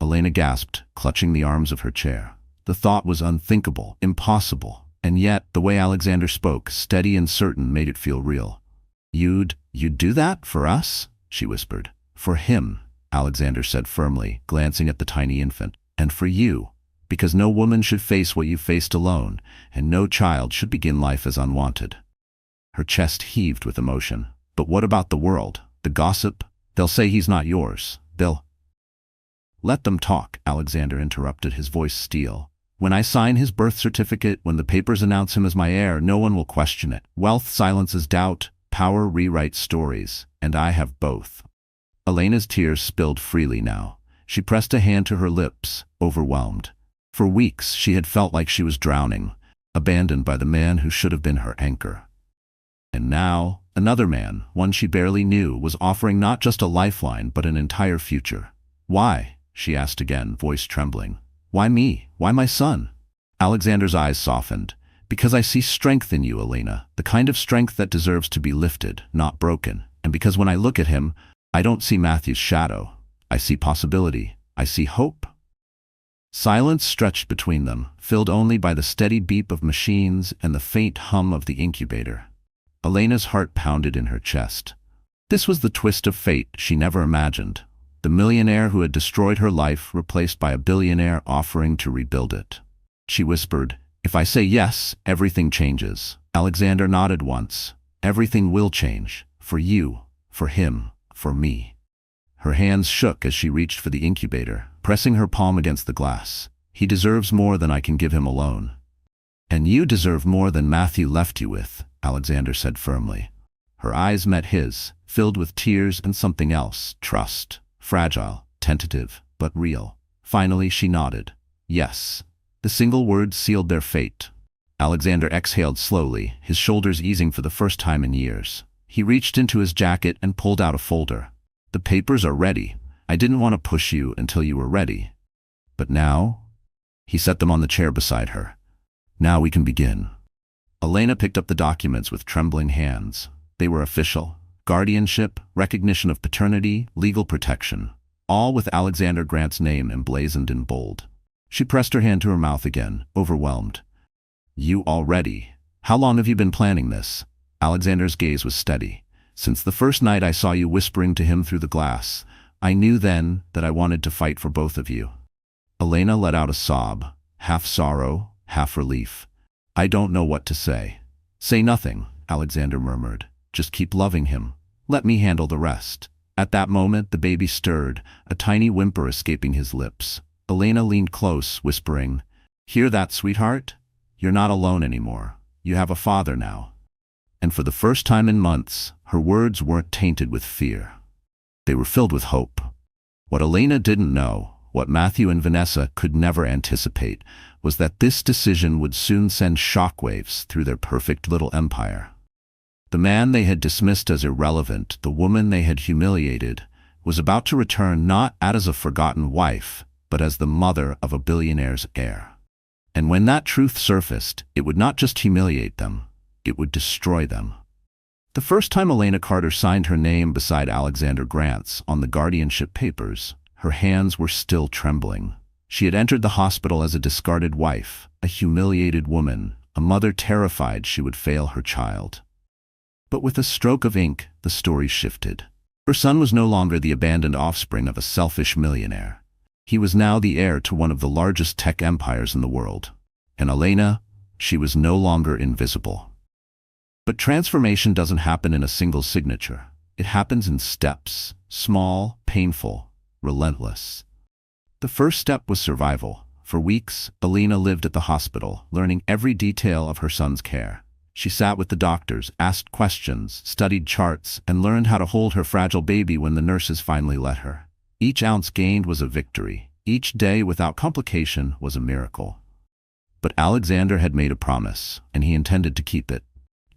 Elena gasped, clutching the arms of her chair. The thought was unthinkable, impossible, and yet the way Alexander spoke, steady and certain, made it feel real. You'd do that for us?" she whispered. "For him," Alexander said firmly, glancing at the tiny infant. "And for you, because no woman should face what you faced alone, and no child should begin life as unwanted." Her chest heaved with emotion. But what about the world? The gossip? They'll say he's not yours. They'll— Let them talk, Alexander interrupted, his voice steel. When I sign his birth certificate, when the papers announce him as my heir, no one will question it. Wealth silences doubt, power rewrites stories, and I have both. Elena's tears spilled freely now. She pressed a hand to her lips, overwhelmed. For weeks she had felt like she was drowning, abandoned by the man who should have been her anchor. And now, another man, one she barely knew, was offering not just a lifeline but an entire future. Why? She asked again, voice trembling. Why me? Why my son? Alexander's eyes softened. Because I see strength in you, Elena, the kind of strength that deserves to be lifted, not broken. And because when I look at him, I don't see Matthew's shadow. I see possibility. I see hope. Silence stretched between them, filled only by the steady beep of machines and the faint hum of the incubator. Elena's heart pounded in her chest. This was the twist of fate she never imagined. The millionaire who had destroyed her life replaced by a billionaire offering to rebuild it. She whispered, "If I say yes, everything changes." Alexander nodded once. "Everything will change. For you, for him, for me." Her hands shook as she reached for the incubator, pressing her palm against the glass. "He deserves more than I can give him alone." "And you deserve more than Matthew left you with," Alexander said firmly. Her eyes met his, filled with tears and something else, trust. Fragile, tentative, but real. Finally she nodded. Yes. The single word sealed their fate. Alexander exhaled slowly, his shoulders easing for the first time in years. He reached into his jacket and pulled out a folder. "The papers are ready. I didn't want to push you until you were ready. But now?" He set them on the chair beside her. "Now we can begin." Elena picked up the documents with trembling hands. They were official. Guardianship, recognition of paternity, legal protection. All with Alexander Grant's name emblazoned in bold. She pressed her hand to her mouth again, overwhelmed. "You already? How long have you been planning this?" Alexander's gaze was steady. "Since the first night I saw you whispering to him through the glass. I knew then that I wanted to fight for both of you." Elena let out a sob, half sorrow, half relief. "I don't know what to say." "Say nothing," Alexander murmured. "Just keep loving him. Let me handle the rest." At that moment the baby stirred, a tiny whimper escaping his lips. Elena leaned close, whispering, "Hear that, sweetheart? You're not alone anymore. You have a father now." And for the first time in months, her words weren't tainted with fear. They were filled with hope. What Elena didn't know, what Matthew and Vanessa could never anticipate, was that this decision would soon send shockwaves through their perfect little empire. The man they had dismissed as irrelevant, the woman they had humiliated, was about to return not as a forgotten wife, but as the mother of a billionaire's heir. And when that truth surfaced, it would not just humiliate them, it would destroy them. The first time Elena Carter signed her name beside Alexander Grant's on the guardianship papers, her hands were still trembling. She had entered the hospital as a discarded wife, a humiliated woman, a mother terrified she would fail her child. But with a stroke of ink, the story shifted. Her son was no longer the abandoned offspring of a selfish millionaire. He was now the heir to one of the largest tech empires in the world. And Elena, she was no longer invisible. But transformation doesn't happen in a single signature. It happens in steps, small, painful, relentless. The first step was survival. For weeks, Elena lived at the hospital, learning every detail of her son's care. She sat with the doctors, asked questions, studied charts, and learned how to hold her fragile baby when the nurses finally let her. Each ounce gained was a victory. Each day without complication was a miracle. But Alexander had made a promise, and he intended to keep it.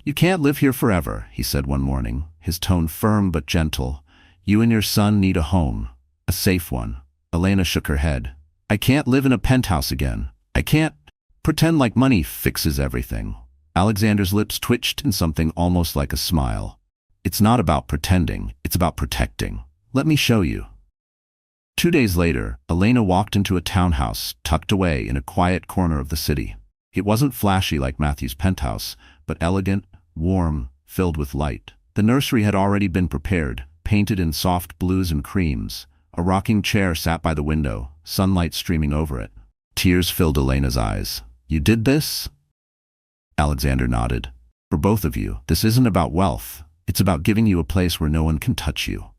"You can't live here forever," he said one morning, his tone firm but gentle. "You and your son need a home, a safe one." Elena shook her head. "I can't live in a penthouse again. I can't pretend like money fixes everything." Alexander's lips twitched in something almost like a smile. "It's not about pretending, it's about protecting. Let me show you." 2 days later, Elena walked into a townhouse tucked away in a quiet corner of the city. It wasn't flashy like Matthew's penthouse, but elegant, warm, filled with light. The nursery had already been prepared, painted in soft blues and creams. A rocking chair sat by the window, sunlight streaming over it. Tears filled Elena's eyes. "You did this?" Alexander nodded. "For both of you, this isn't about wealth. It's about giving you a place where no one can touch you."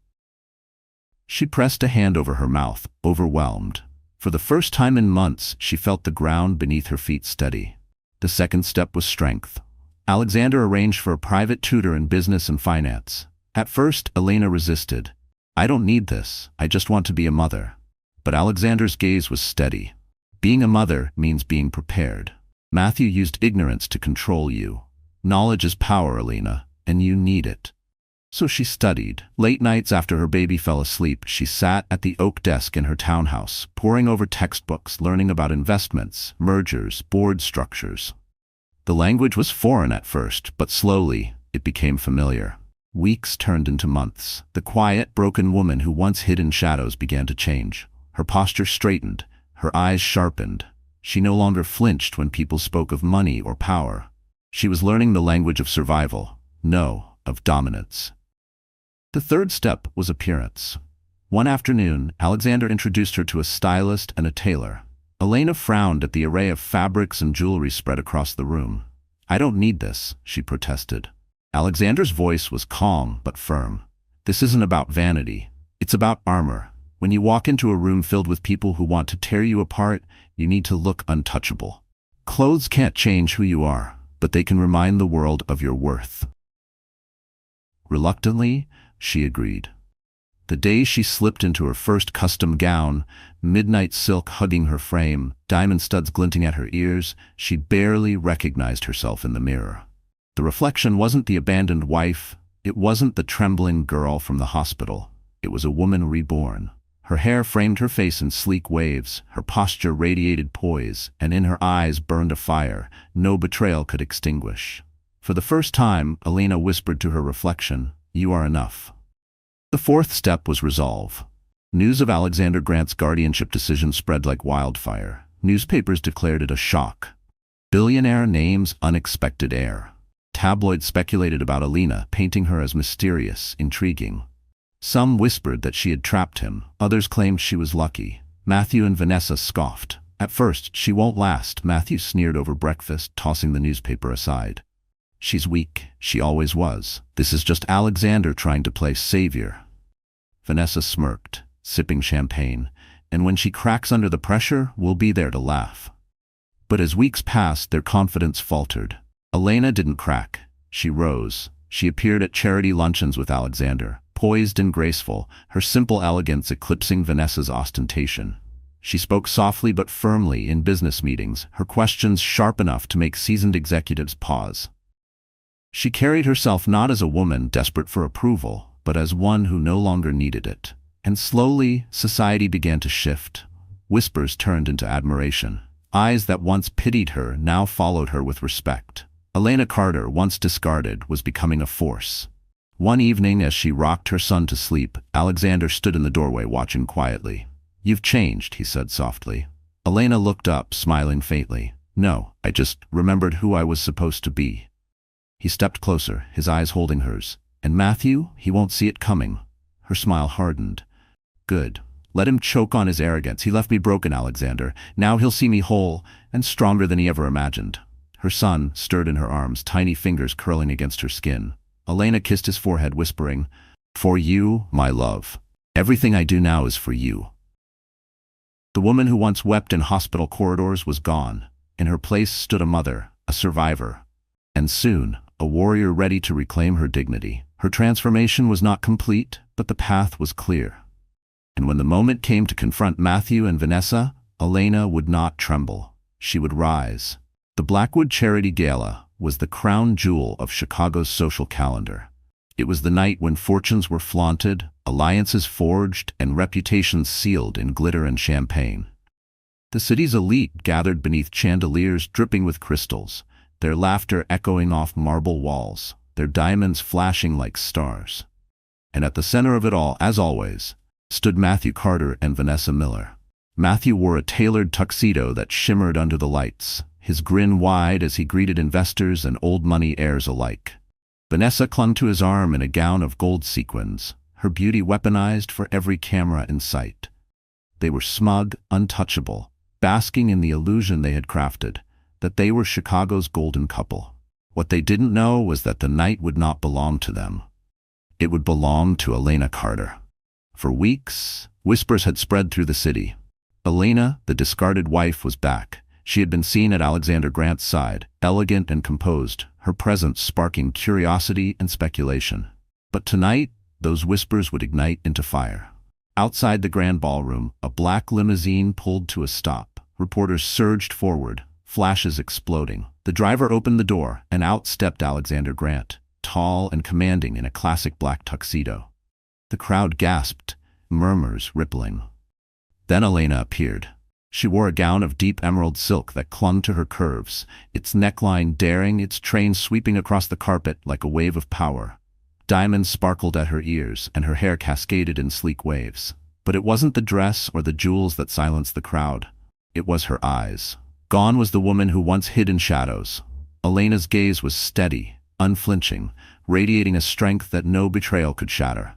She pressed a hand over her mouth, overwhelmed. For the first time in months, she felt the ground beneath her feet steady. The second step was strength. Alexander arranged for a private tutor in business and finance. At first, Elena resisted. "I don't need this, I just want to be a mother." But Alexander's gaze was steady. Being a mother means being prepared. Matthew used ignorance to control you. Knowledge is power, Elena, and you need it. So she studied. Late nights after her baby fell asleep, she sat at the oak desk in her townhouse, poring over textbooks, learning about investments, mergers, board structures. The language was foreign at first, but slowly it became familiar. Weeks turned into months. The quiet, broken woman who once hid in shadows began to change. Her posture straightened, her eyes sharpened. She no longer flinched when people spoke of money or power. She was learning the language of survival, no, of dominance. The third step was appearance. One afternoon, Alexander introduced her to a stylist and a tailor. Elena frowned at the array of fabrics and jewelry spread across the room. "I don't need this," she protested. Alexander's voice was calm but firm. "This isn't about vanity. It's about armor. When you walk into a room filled with people who want to tear you apart, you need to look untouchable. Clothes can't change who you are, but they can remind the world of your worth." Reluctantly, she agreed. The day she slipped into her first custom gown, midnight silk hugging her frame, diamond studs glinting at her ears, she barely recognized herself in the mirror. The reflection wasn't the abandoned wife, it wasn't the trembling girl from the hospital. It was a woman reborn. Her hair framed her face in sleek waves, her posture radiated poise, and in her eyes burned a fire no betrayal could extinguish. For the first time, Elena whispered to her reflection, "You are enough." The fourth step was resolve. News of Alexander Grant's guardianship decision spread like wildfire. Newspapers declared it a shock. Billionaire names unexpected heir. Tabloids speculated about Elena, painting her as mysterious, intriguing. Some whispered that she had trapped him, others claimed she was lucky. Matthew and Vanessa scoffed. At first, "She won't last," Matthew sneered over breakfast, tossing the newspaper aside. "She's weak, she always was. This is just Alexander trying to play savior." Vanessa smirked, sipping champagne, "And when she cracks under the pressure, we'll be there to laugh." But as weeks passed, their confidence faltered. Elena didn't crack. She rose. She appeared at charity luncheons with Alexander, poised and graceful, her simple elegance eclipsing Vanessa's ostentation. She spoke softly but firmly in business meetings, her questions sharp enough to make seasoned executives pause. She carried herself not as a woman desperate for approval, but as one who no longer needed it. And slowly, society began to shift. Whispers turned into admiration. Eyes that once pitied her now followed her with respect. Elena Carter, once discarded, was becoming a force. One evening, as she rocked her son to sleep, Alexander stood in the doorway watching quietly. "You've changed," he said softly. Elena looked up, smiling faintly. "No, I just remembered who I was supposed to be." He stepped closer, his eyes holding hers. "And Matthew, he won't see it coming." Her smile hardened. "Good. Let him choke on his arrogance. He left me broken, Alexander. Now he'll see me whole and stronger than he ever imagined." Her son stirred in her arms, tiny fingers curling against her skin. Elena kissed his forehead, whispering, "For you, my love. Everything I do now is for you." The woman who once wept in hospital corridors was gone. In her place stood a mother, a survivor, and soon, a warrior ready to reclaim her dignity. Her transformation was not complete, but the path was clear. And when the moment came to confront Matthew and Vanessa, Elena would not tremble. She would rise. The Blackwood Charity Gala was the crown jewel of Chicago's social calendar. It was the night when fortunes were flaunted, alliances forged, and reputations sealed in glitter and champagne. The city's elite gathered beneath chandeliers dripping with crystals, their laughter echoing off marble walls, their diamonds flashing like stars. And at the center of it all, as always, stood Matthew Carter and Vanessa Miller. Matthew wore a tailored tuxedo that shimmered under the lights, his grin wide as he greeted investors and old money heirs alike. Vanessa clung to his arm in a gown of gold sequins, her beauty weaponized for every camera in sight. They were smug, untouchable, basking in the illusion they had crafted, that they were Chicago's golden couple. What they didn't know was that the night would not belong to them. It would belong to Elena Carter. For weeks, whispers had spread through the city. Elena, the discarded wife, was back. She had been seen at Alexander Grant's side, elegant and composed, her presence sparking curiosity and speculation. But tonight, those whispers would ignite into fire. Outside the grand ballroom, a black limousine pulled to a stop. Reporters surged forward, flashes exploding. The driver opened the door, and out stepped Alexander Grant, tall and commanding in a classic black tuxedo. The crowd gasped, murmurs rippling. Then Elena appeared. She wore a gown of deep emerald silk that clung to her curves, its neckline daring, its train sweeping across the carpet like a wave of power. Diamonds sparkled at her ears, and her hair cascaded in sleek waves. But it wasn't the dress or the jewels that silenced the crowd. It was her eyes. Gone was the woman who once hid in shadows. Elena's gaze was steady, unflinching, radiating a strength that no betrayal could shatter.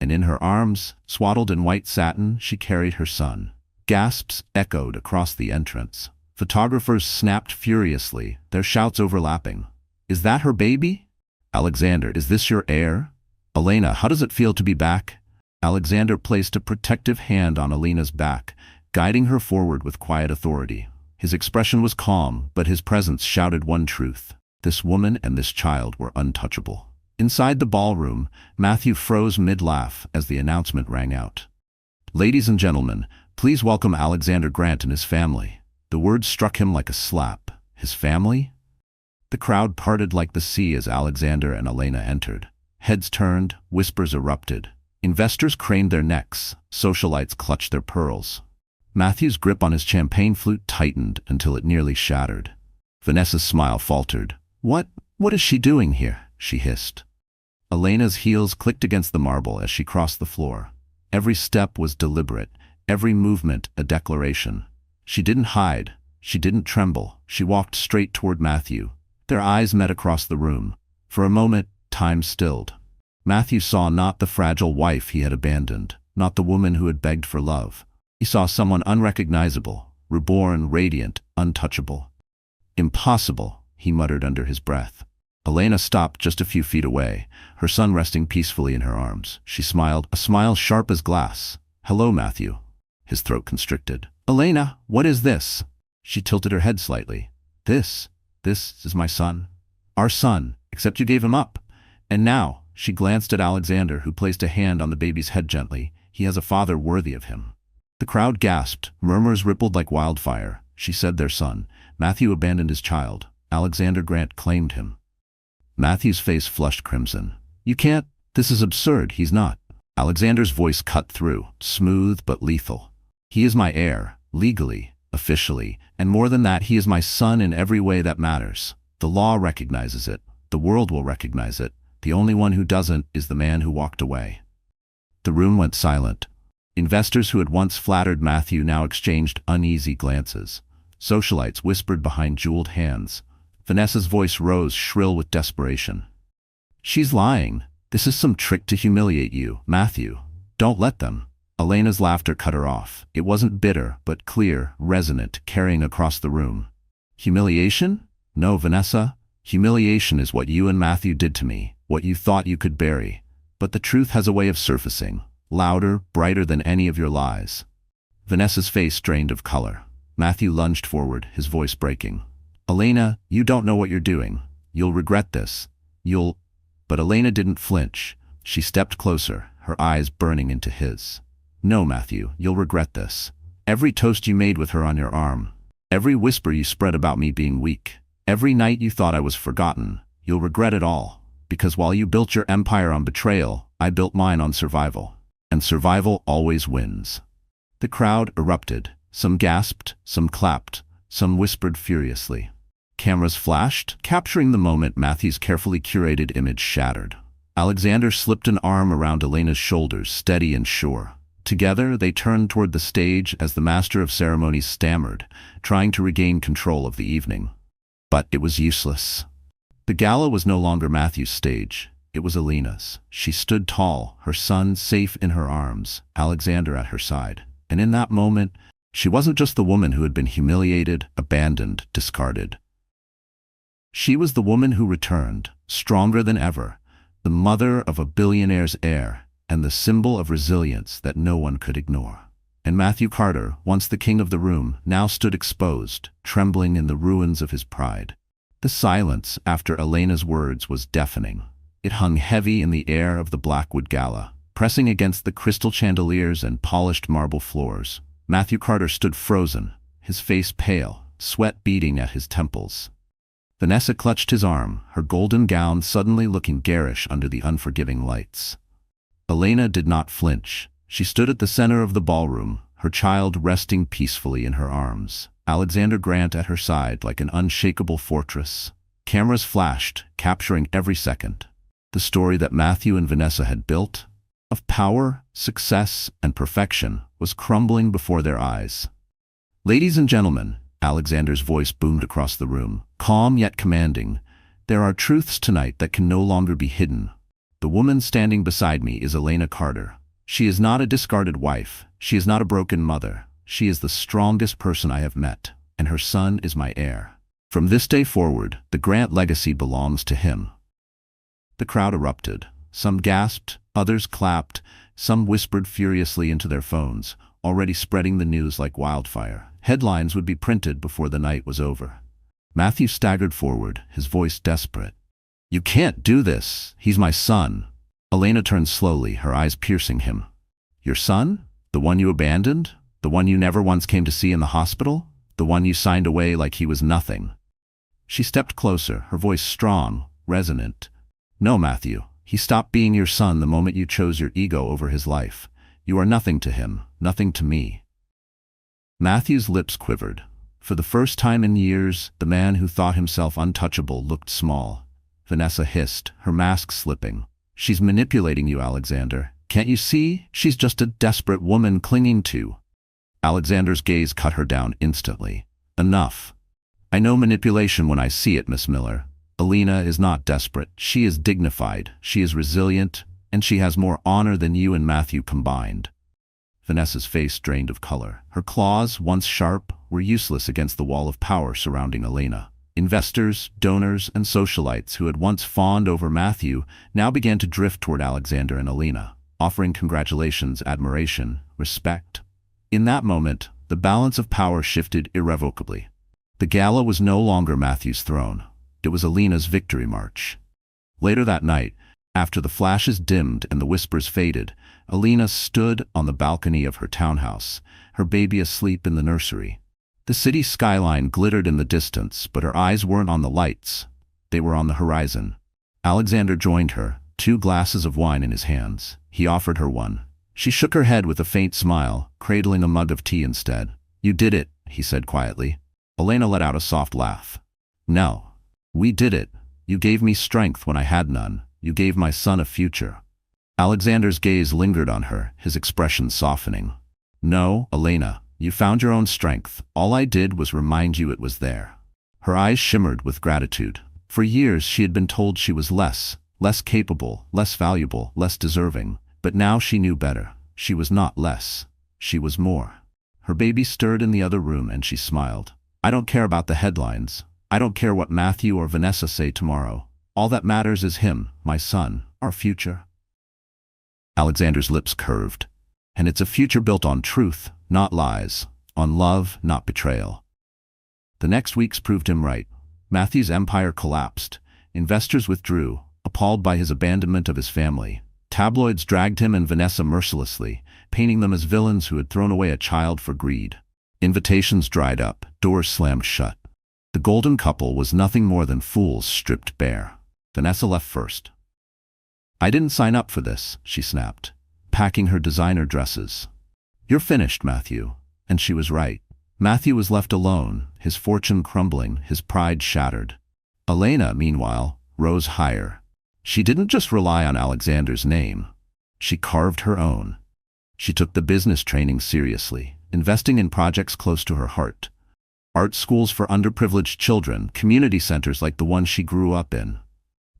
And in her arms, swaddled in white satin, she carried her son. Gasps echoed across the entrance. Photographers snapped furiously, their shouts overlapping. "Is that her baby? Alexander, is this your heir? Elena, how does it feel to be back?" Alexander placed a protective hand on Elena's back, guiding her forward with quiet authority. His expression was calm, but his presence shouted one truth. This woman and this child were untouchable. Inside the ballroom, Matthew froze mid-laugh as the announcement rang out. "Ladies and gentlemen, please welcome Alexander Grant and his family." The word struck him like a slap. His family? The crowd parted like the sea as Alexander and Elena entered. Heads turned, whispers erupted. Investors craned their necks, socialites clutched their pearls. Matthew's grip on his champagne flute tightened until it nearly shattered. Vanessa's smile faltered. What is she doing here?" she hissed. Elena's heels clicked against the marble as she crossed the floor. Every step was deliberate, every movement a declaration. She didn't hide, she didn't tremble, she walked straight toward Matthew. Their eyes met across the room. For a moment, time stilled. Matthew saw not the fragile wife he had abandoned, not the woman who had begged for love. He saw someone unrecognizable, reborn, radiant, untouchable. "Impossible," he muttered under his breath. Elena stopped just a few feet away, her son resting peacefully in her arms. She smiled, a smile sharp as glass. "Hello, Matthew." His throat constricted. "Elena, what is this?" She tilted her head slightly. This is my son. Our son, except you gave him up. And now," she glanced at Alexander, who placed a hand on the baby's head gently, "he has a father worthy of him." The crowd gasped, murmurs rippled like wildfire. She said their son. Matthew abandoned his child. Alexander Grant claimed him. Matthew's face flushed crimson. "You can't. This is absurd. He's not." Alexander's voice cut through, smooth but lethal. "He is my heir, legally, officially, and more than that, he is my son in every way that matters. The law recognizes it. The world will recognize it. The only one who doesn't is the man who walked away." The room went silent. Investors who had once flattered Matthew now exchanged uneasy glances. Socialites whispered behind jeweled hands. Vanessa's voice rose shrill with desperation. "She's lying. This is some trick to humiliate you, Matthew. Don't let them." Elena's laughter cut her off. It wasn't bitter, but clear, resonant, carrying across the room. "Humiliation? No, Vanessa. Humiliation is what you and Matthew did to me, what you thought you could bury. But the truth has a way of surfacing, louder, brighter than any of your lies." Vanessa's face drained of color. Matthew lunged forward, his voice breaking. "Elena, you don't know what you're doing. You'll regret this. But Elena didn't flinch. She stepped closer, her eyes burning into his. "No, Matthew, you'll regret this. Every toast you made with her on your arm. Every whisper you spread about me being weak. Every night you thought I was forgotten. You'll regret it all. Because while you built your empire on betrayal, I built mine on survival. And survival always wins." The crowd erupted. Some gasped, some clapped, some whispered furiously. Cameras flashed, capturing the moment. Matthew's carefully curated image shattered. Alexander slipped an arm around Elena's shoulders, steady and sure. Together, they turned toward the stage as the master of ceremonies stammered, trying to regain control of the evening. But it was useless. The gala was no longer Matthew's stage. It was Elena's. She stood tall, her son safe in her arms, Alexander at her side. And in that moment, she wasn't just the woman who had been humiliated, abandoned, discarded. She was the woman who returned, stronger than ever, the mother of a billionaire's heir, and the symbol of resilience that no one could ignore. And Matthew Carter, once the king of the room, now stood exposed, trembling in the ruins of his pride. The silence after Elena's words was deafening. It hung heavy in the air of the Blackwood Gala, pressing against the crystal chandeliers and polished marble floors. Matthew Carter stood frozen, his face pale, sweat beading at his temples. Vanessa clutched his arm, her golden gown suddenly looking garish under the unforgiving lights. Elena did not flinch. She stood at the center of the ballroom, her child resting peacefully in her arms, Alexander Grant at her side like an unshakable fortress. Cameras flashed, capturing every second. The story that Matthew and Vanessa had built, of power, success, and perfection, was crumbling before their eyes. "Ladies and gentlemen," Alexander's voice boomed across the room, calm yet commanding, "there are truths tonight that can no longer be hidden. The woman standing beside me is Elena Carter. She is not a discarded wife. She is not a broken mother. She is the strongest person I have met, and her son is my heir. From this day forward, the Grant legacy belongs to him." The crowd erupted. Some gasped, others clapped, some whispered furiously into their phones, already spreading the news like wildfire. Headlines would be printed before the night was over. Matthew staggered forward, his voice desperate. "You can't do this. He's my son." Elena turned slowly, her eyes piercing him. "Your son? The one you abandoned? The one you never once came to see in the hospital? The one you signed away like he was nothing?" She stepped closer, her voice strong, resonant. "No, Matthew. He stopped being your son the moment you chose your ego over his life. You are nothing to him, nothing to me." Matthew's lips quivered. For the first time in years, the man who thought himself untouchable looked small. Vanessa hissed, her mask slipping. "She's manipulating you, Alexander. Can't you see? She's just a desperate woman clinging to." Alexander's gaze cut her down instantly. "Enough. I know manipulation when I see it, Miss Miller. Elena is not desperate. She is dignified. She is resilient, and she has more honor than you and Matthew combined." Vanessa's face drained of color. Her claws, once sharp, were useless against the wall of power surrounding Elena. Investors, donors, and socialites who had once fawned over Matthew now began to drift toward Alexander and Elena, offering congratulations, admiration, respect. In that moment, the balance of power shifted irrevocably. The gala was no longer Matthew's throne. It was Elena's victory march. Later that night, after the flashes dimmed and the whispers faded, Elena stood on the balcony of her townhouse, her baby asleep in the nursery. The city skyline glittered in the distance, but her eyes weren't on the lights. They were on the horizon. Alexander joined her, 2 glasses of wine in his hands. He offered her one. She shook her head with a faint smile, cradling a mug of tea instead. "You did it," he said quietly. Elena let out a soft laugh. "No. We did it. You gave me strength when I had none. You gave my son a future." Alexander's gaze lingered on her, his expression softening. "No, Elena, you found your own strength. All I did was remind you it was there." Her eyes shimmered with gratitude. For years she had been told she was less capable, less valuable, less deserving. But now she knew better. She was not less. She was more. Her baby stirred in the other room and she smiled. "I don't care about the headlines. I don't care what Matthew or Vanessa say tomorrow. All that matters is him, my son, our future." Alexander's lips curved. "And it's a future built on truth, not lies, on love, not betrayal." The next weeks proved him right. Matthew's empire collapsed. Investors withdrew, appalled by his abandonment of his family. Tabloids dragged him and Vanessa mercilessly, painting them as villains who had thrown away a child for greed. Invitations dried up, doors slammed shut. The golden couple was nothing more than fools stripped bare. Vanessa left first. "I didn't sign up for this," she snapped, packing her designer dresses. "You're finished, Matthew." And she was right. Matthew was left alone, his fortune crumbling, his pride shattered. Elena, meanwhile, rose higher. She didn't just rely on Alexander's name. She carved her own. She took the business training seriously, investing in projects close to her heart. Art schools for underprivileged children, community centers like the one she grew up in.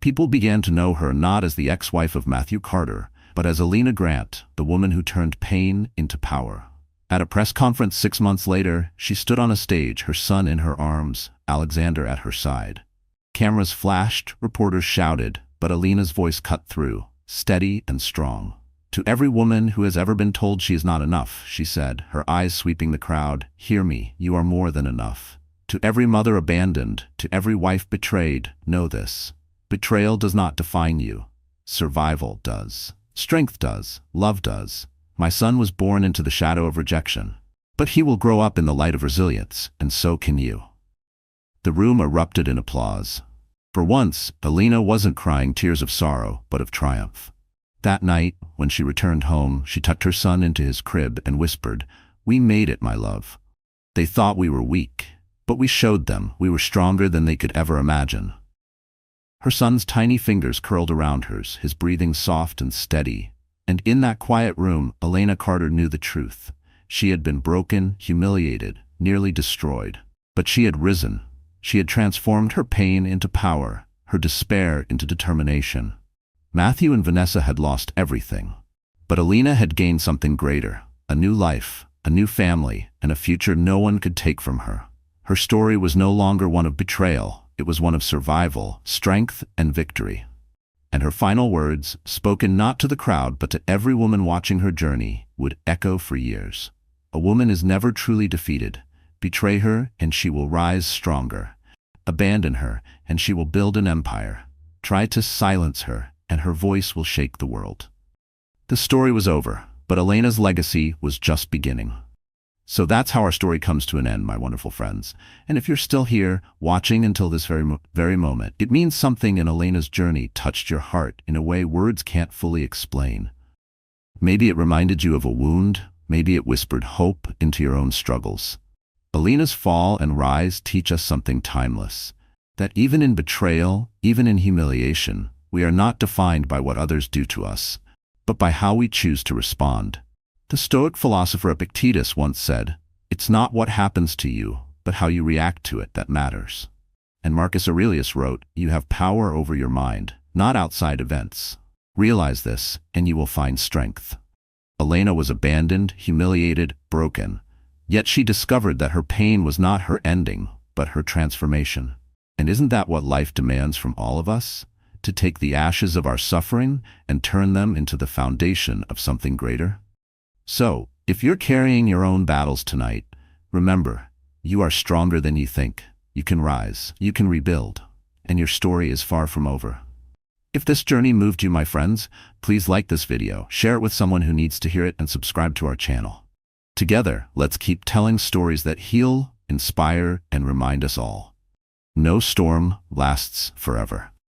People began to know her not as the ex-wife of Matthew Carter, but as Elena Grant, the woman who turned pain into power. At a press conference 6 months later, she stood on a stage, her son in her arms, Alexander at her side. Cameras flashed, reporters shouted, but Alina's voice cut through, steady and strong. To every woman who has ever been told she is not enough, she said, her eyes sweeping the crowd, hear me, you are more than enough. To every mother abandoned, to every wife betrayed, know this. Betrayal does not define you. Survival does. Strength does. Love does. My son was born into the shadow of rejection. But he will grow up in the light of resilience, and so can you. The room erupted in applause. For once, Alina wasn't crying tears of sorrow, but of triumph. That night, when she returned home, she tucked her son into his crib and whispered, "We made it, my love." They thought we were weak, but we showed them we were stronger than they could ever imagine. Her son's tiny fingers curled around hers, his breathing soft and steady. And in that quiet room, Elena Carter knew the truth. She had been broken, humiliated, nearly destroyed. But she had risen. She had transformed her pain into power, her despair into determination. Matthew and Vanessa had lost everything. But Alina had gained something greater, a new life, a new family, and a future no one could take from her. Her story was no longer one of betrayal. It was one of survival, strength, and victory. And her final words, spoken not to the crowd but to every woman watching her journey, would echo for years. A woman is never truly defeated. Betray her, and she will rise stronger. Abandon her, and she will build an empire. Try to silence her, and her voice will shake the world. The story was over, but Elena's legacy was just beginning. So that's how our story comes to an end, my wonderful friends. And if you're still here, watching until this very moment, it means something in Elena's journey touched your heart in a way words can't fully explain. Maybe it reminded you of a wound, maybe it whispered hope into your own struggles. Elena's fall and rise teach us something timeless, that even in betrayal, even in humiliation, we are not defined by what others do to us, but by how we choose to respond. The Stoic philosopher Epictetus once said, "It's not what happens to you, but how you react to it that matters." And Marcus Aurelius wrote, "You have power over your mind, not outside events. Realize this, and you will find strength." Elena was abandoned, humiliated, broken. Yet she discovered that her pain was not her ending, but her transformation. And isn't that what life demands from all of us? To take the ashes of our suffering and turn them into the foundation of something greater? So, if you're carrying your own battles tonight, remember, you are stronger than you think. You can rise, you can rebuild, and your story is far from over. If this journey moved you, my friends, please like this video, share it with someone who needs to hear it, and subscribe to our channel. Together, let's keep telling stories that heal, inspire, and remind us all. No storm lasts forever.